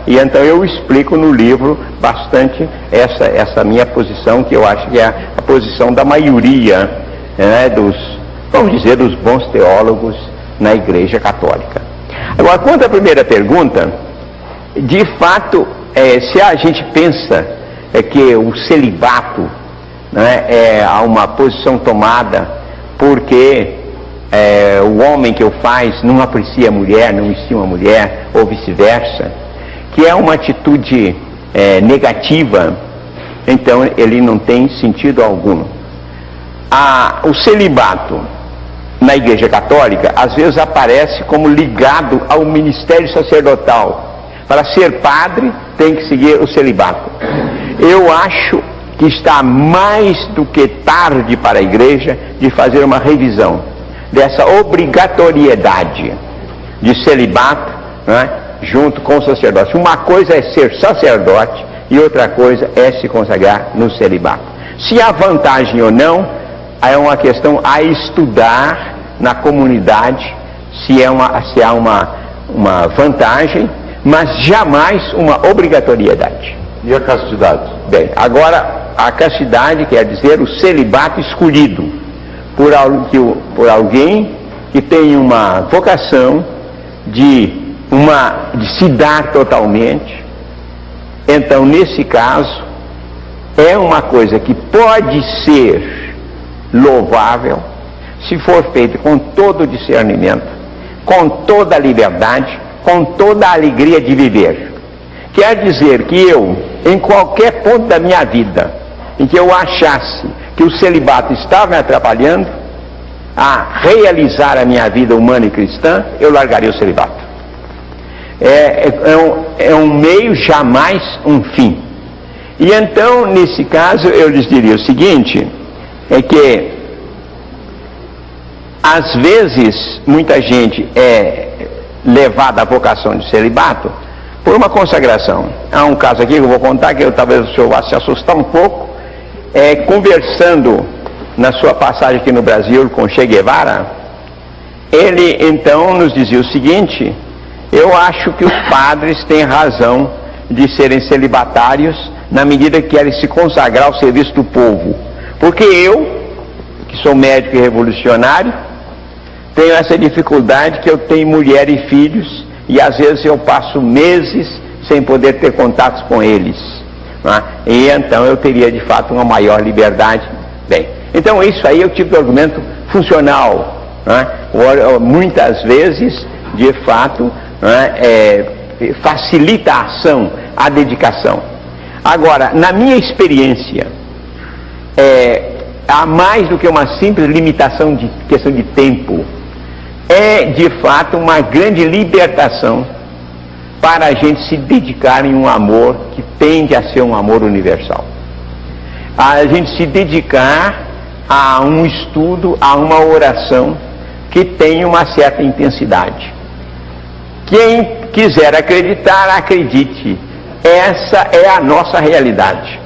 E então eu explico no livro bastante essa minha posição, que eu acho que é a posição da maioria dos vamos dizer, os bons teólogos na Igreja Católica. Agora, quanto à primeira pergunta, de fato, se a gente pensa que o celibato, né, é uma posição tomada porque o homem que o faz não aprecia a mulher, não estima a mulher, ou vice-versa, que é uma atitude negativa, então ele não tem sentido algum. O celibato na Igreja Católica às vezes aparece como ligado ao ministério sacerdotal. Para ser padre tem que seguir o celibato. Eu acho que está mais do que tarde para a Igreja de fazer uma revisão dessa obrigatoriedade de celibato, né, junto com o sacerdócio. Uma coisa é ser sacerdote e outra coisa é se consagrar no celibato. Se há vantagem ou não, é uma questão a estudar na comunidade, se há uma vantagem, mas jamais uma obrigatoriedade. E a castidade? Bem, agora, a castidade quer dizer o celibato escolhido por alguém que tem uma vocação de se dar totalmente. Então, nesse caso, é uma coisa que pode ser louvável se for feito com todo o discernimento, com toda a liberdade, com toda a alegria de viver. Quer dizer que eu, em qualquer ponto da minha vida, em que eu achasse que o celibato estava me atrapalhando a realizar a minha vida humana e cristã, eu largaria o celibato. É um meio, jamais um fim. E então, nesse caso, eu lhes diria o seguinte, é que às vezes muita gente é levada à vocação de celibato por uma consagração. Há um caso aqui que eu vou contar, que talvez o senhor vá se assustar um pouco, conversando na sua passagem aqui no Brasil com Che Guevara, ele então nos dizia o seguinte: eu acho que os padres têm razão de serem celibatários na medida que querem se consagrar ao serviço do povo, porque eu, que sou médico e revolucionário, tenho essa dificuldade que eu tenho mulher e filhos e às vezes eu passo meses sem poder ter contatos com eles, né? E então eu teria de fato uma maior liberdade. Bem, então isso aí é o tipo de argumento funcional, né? Muitas vezes, de fato, né, facilita a ação, a dedicação. Agora, na minha experiência, há mais do que uma simples limitação de questão de tempo. É de fato uma grande libertação para a gente se dedicar em um amor que tende a ser um amor universal. A gente se dedicar a um estudo, a uma oração que tem uma certa intensidade. Quem quiser acreditar, acredite. Essa é a nossa realidade,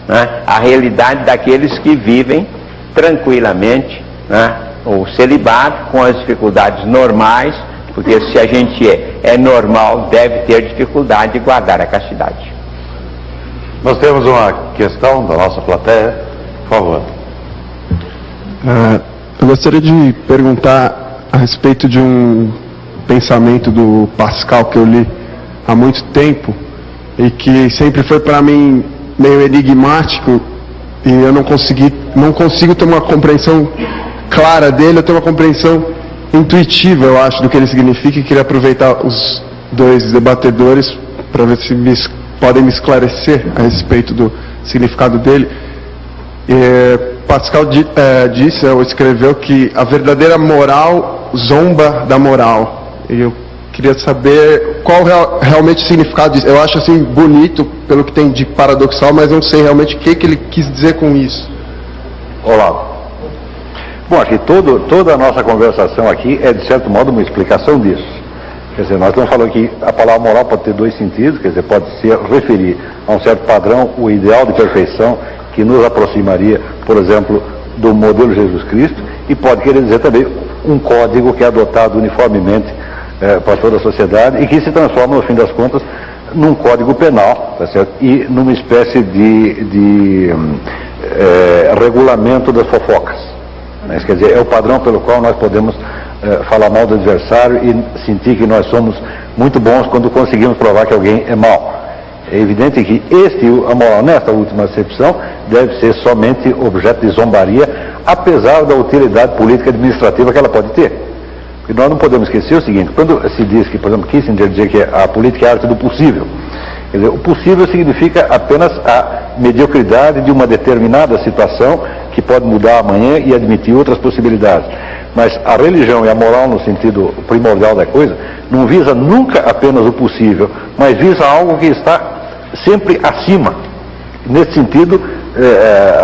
né? A realidade daqueles que vivem tranquilamente, né, o celibato com as dificuldades normais, porque se a gente é normal, deve ter dificuldade de guardar a castidade. Nós temos uma questão da nossa plateia, por favor. Eu gostaria de perguntar a respeito de um pensamento do Pascal que eu li há muito tempo e que sempre foi para mim meio enigmático e eu não consigo ter uma compreensão clara dele. Eu tenho uma compreensão intuitiva, eu acho, do que ele significa, e queria aproveitar os dois debatedores para ver se podem me esclarecer a respeito do significado dele. Pascal disse, ou escreveu, que a verdadeira moral zomba da moral. E eu queria saber qual realmente o significado disso. Eu acho assim bonito pelo que tem de paradoxal, mas não sei realmente o que ele quis dizer com isso. Olá. Bom, acho que toda a nossa conversação aqui é, de certo modo, uma explicação disso. Quer dizer, nós estamos falando que a palavra moral pode ter dois sentidos, quer dizer, pode se referir a um certo padrão, o ideal de perfeição, que nos aproximaria, por exemplo, do modelo Jesus Cristo, e pode querer dizer também um código que é adotado uniformemente para toda a sociedade e que se transforma, no fim das contas, num código penal, tá certo? E numa espécie de regulamento das fofocas. Mas, quer dizer, é o padrão pelo qual nós podemos falar mal do adversário e sentir que nós somos muito bons quando conseguimos provar que alguém é mau. É evidente que a moral, nesta última acepção, deve ser somente objeto de zombaria, apesar da utilidade política e administrativa que ela pode ter. Porque nós não podemos esquecer o seguinte: quando se diz que, por exemplo, Kissinger dizia que a política é a arte do possível, quer dizer, o possível significa apenas a mediocridade de uma determinada situação que pode mudar amanhã e admitir outras possibilidades. Mas a religião e a moral, no sentido primordial da coisa, não visa nunca apenas o possível, mas visa algo que está sempre acima. Nesse sentido,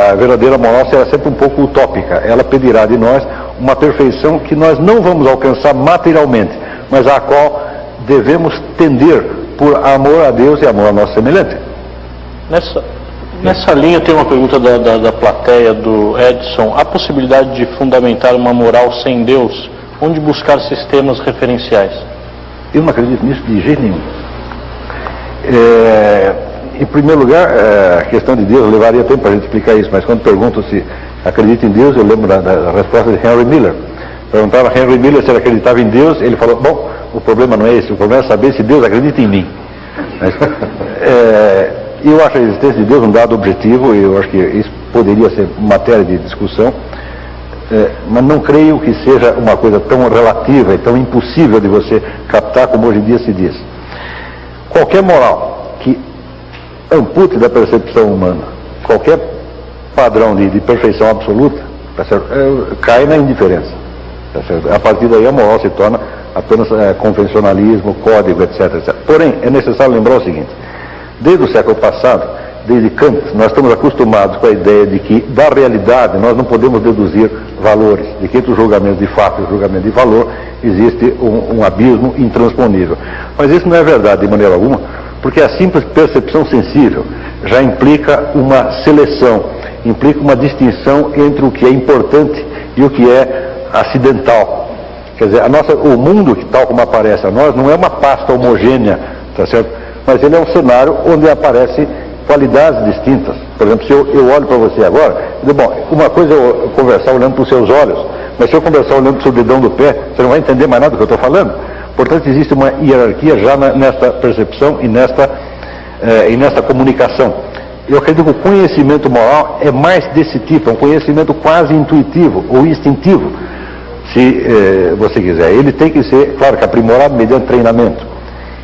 a verdadeira moral será sempre um pouco utópica. Ela pedirá de nós uma perfeição que nós não vamos alcançar materialmente, mas à qual devemos tender por amor a Deus e amor ao nosso semelhante. Nessa linha tem uma pergunta da plateia, do Edson: há possibilidade de fundamentar uma moral sem Deus? Onde buscar sistemas referenciais? Eu não acredito nisso de jeito nenhum. Em primeiro lugar, a questão de Deus levaria tempo para a gente explicar isso, mas quando pergunto se acredita em Deus, eu lembro da resposta de Henry Miller. Perguntava a Henry Miller se ele acreditava em Deus, ele falou: bom, o problema não é esse, o problema é saber se Deus acredita em mim. Eu acho a existência de Deus um dado objetivo, e eu acho que isso poderia ser matéria de discussão, mas não creio que seja uma coisa tão relativa e tão impossível de você captar como hoje em dia se diz. Qualquer moral que ampute da percepção humana qualquer padrão de perfeição absoluta, tá certo? Cai na indiferença. Tá certo? A partir daí a moral se torna apenas convencionalismo, código, etc, etc. Porém, é necessário lembrar o seguinte: desde o século passado, desde Kant, nós estamos acostumados com a ideia de que da realidade nós não podemos deduzir valores, de que entre o julgamento de fato e o julgamento de valor existe um abismo intransponível. Mas isso não é verdade de maneira alguma, porque a simples percepção sensível já implica uma seleção, implica uma distinção entre o que é importante e o que é acidental. Quer dizer, o mundo, tal como aparece a nós, não é uma pasta homogênea, tá certo? Mas ele é um cenário onde aparecem qualidades distintas. Por exemplo, se eu olho para você agora, eu digo, bom, uma coisa é eu conversar olhando para os seus olhos, mas se eu conversar olhando para o seu dedão do pé, você não vai entender mais nada do que eu estou falando. Portanto, existe uma hierarquia já nesta percepção e nesta comunicação. Eu acredito que o conhecimento moral é mais desse tipo, é um conhecimento quase intuitivo ou instintivo, se você quiser. Ele tem que ser, claro, que aprimorado mediante treinamento.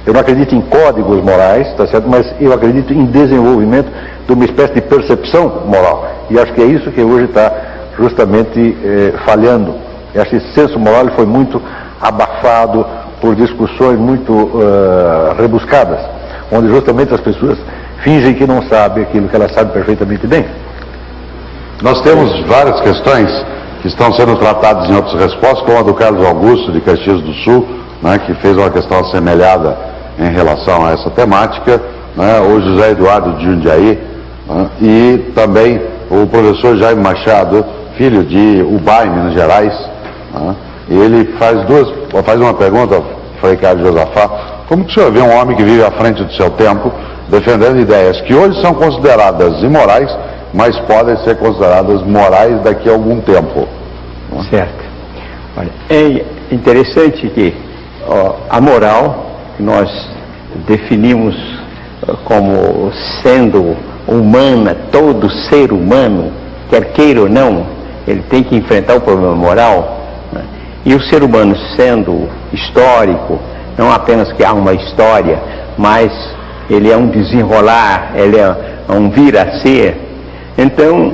Eu não acredito em códigos morais, tá certo? Mas eu acredito em desenvolvimento de uma espécie de percepção moral. E acho que é isso que hoje está justamente falhando. Eu acho que esse senso moral foi muito abafado por discussões muito rebuscadas, onde justamente as pessoas fingem que não sabem aquilo que elas sabem perfeitamente bem. Nós temos várias questões que estão sendo tratadas em outras respostas, como a do Carlos Augusto, de Caxias do Sul, né, que fez uma questão assemelhada em relação a essa temática, né, o José Eduardo de Jundiaí, né, e também o professor Jaime Machado, filho de Ubai, Minas Gerais, né, e ele faz uma pergunta, Frei Carlos Josafá: como que o senhor vê um homem que vive à frente do seu tempo, defendendo ideias que hoje são consideradas imorais, mas podem ser consideradas morais daqui a algum tempo? Certo. Olha, é interessante que a moral que nós definimos como sendo humana, todo ser humano, quer queira ou não, ele tem que enfrentar o problema moral, né? E o ser humano sendo histórico, não apenas que há uma história, mas ele é um desenrolar, ele é um vir a ser. Então,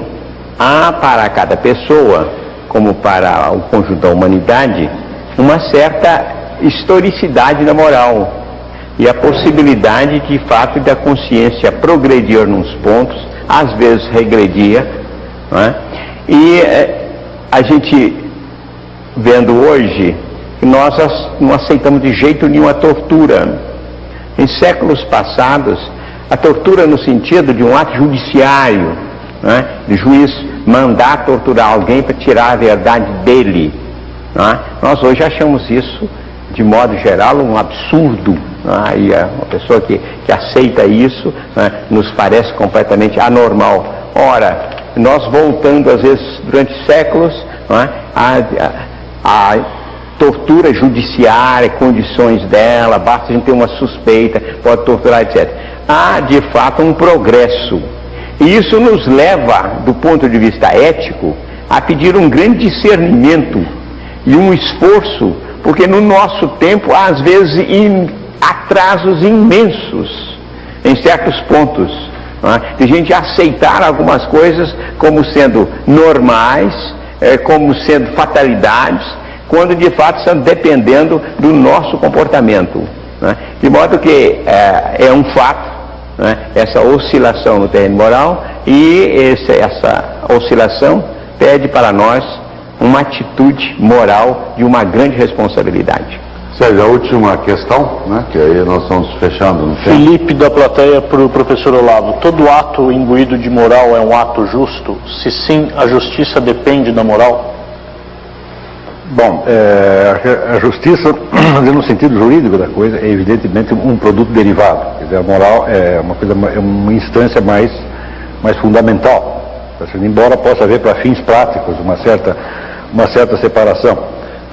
há para cada pessoa, como para o conjunto da humanidade, uma certa historicidade da moral e a possibilidade de fato da consciência progredir nos pontos, às vezes regredia, não é? E a gente vendo hoje que nós não aceitamos de jeito nenhum a tortura. Em séculos passados, a tortura no sentido de um ato judiciário, não é? De juiz mandar torturar alguém para tirar a verdade dele, não é? Nós hoje achamos isso, de modo geral, um absurdo, não é? E uma pessoa que aceita isso, não é? Nos parece completamente anormal. Ora, nós voltando às vezes durante séculos, não é? A tortura judiciária, condições dela, basta a gente ter uma suspeita, pode torturar, etc. Há, de fato, um progresso. E isso nos leva, do ponto de vista ético, a pedir um grande discernimento e um esforço, porque no nosso tempo, há, às vezes, atrasos imensos em certos pontos, não é? De gente aceitar algumas coisas como sendo normais, como sendo fatalidades, quando de fato estão dependendo do nosso comportamento, né? De modo que é um fato, né, essa oscilação no terreno moral, e essa oscilação pede para nós uma atitude moral de uma grande responsabilidade. Sérgio, a última questão, né, que aí nós estamos fechando no tempo. Felipe da plateia para o professor Olavo. Todo ato imbuído de moral é um ato justo? Se sim, a justiça depende da moral? Bom, a justiça, no sentido jurídico da coisa, é evidentemente um produto derivado. Quer dizer, a moral é uma instância mais fundamental. Embora possa haver para fins práticos uma certa separação.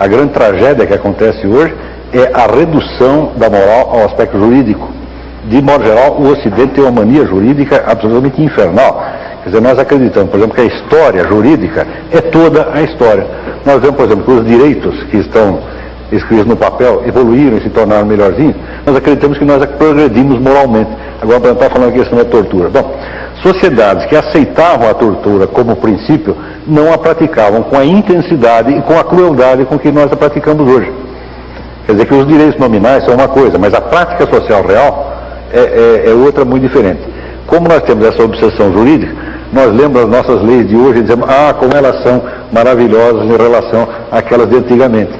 A grande tragédia que acontece hoje é a redução da moral ao aspecto jurídico. De modo geral, o Ocidente tem uma mania jurídica absolutamente infernal. Quer dizer, nós acreditamos, por exemplo, que a história jurídica é toda a história. Nós vemos, por exemplo, que os direitos que estão escritos no papel evoluíram e se tornaram melhorzinhos. Nós acreditamos que nós progredimos moralmente. Agora, para estar falando a questão da tortura. Bom, sociedades que aceitavam a tortura como princípio não a praticavam com a intensidade e com a crueldade com que nós a praticamos hoje. Quer dizer que os direitos nominais são uma coisa, mas a prática social real é outra muito diferente. Como nós temos essa obsessão jurídica, nós lembramos as nossas leis de hoje e dizemos, como elas são maravilhosas em relação àquelas de antigamente.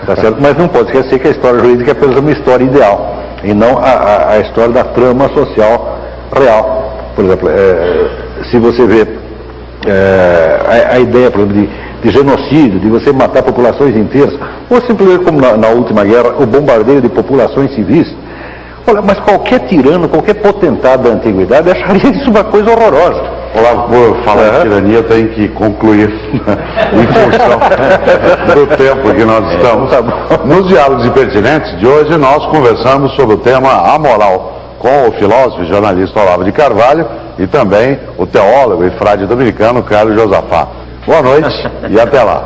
Tá certo? Mas não pode esquecer que a história jurídica é apenas uma história ideal, e não a história da trama social real. Por exemplo, se você vê a ideia, por exemplo, de genocídio, de você matar populações inteiras, ou simplesmente como na última guerra, o bombardeio de populações civis. Olha, mas qualquer tirano, qualquer potentado da antiguidade acharia isso uma coisa horrorosa. Olavo, por falar em tirania, eu tenho que concluir em função do tempo que nós estamos. Nos Diálogos Impertinentes de hoje, nós conversamos sobre o tema a moral, com o filósofo e jornalista Olavo de Carvalho e também o teólogo e frade dominicano Carlos Josafá. Boa noite e até lá.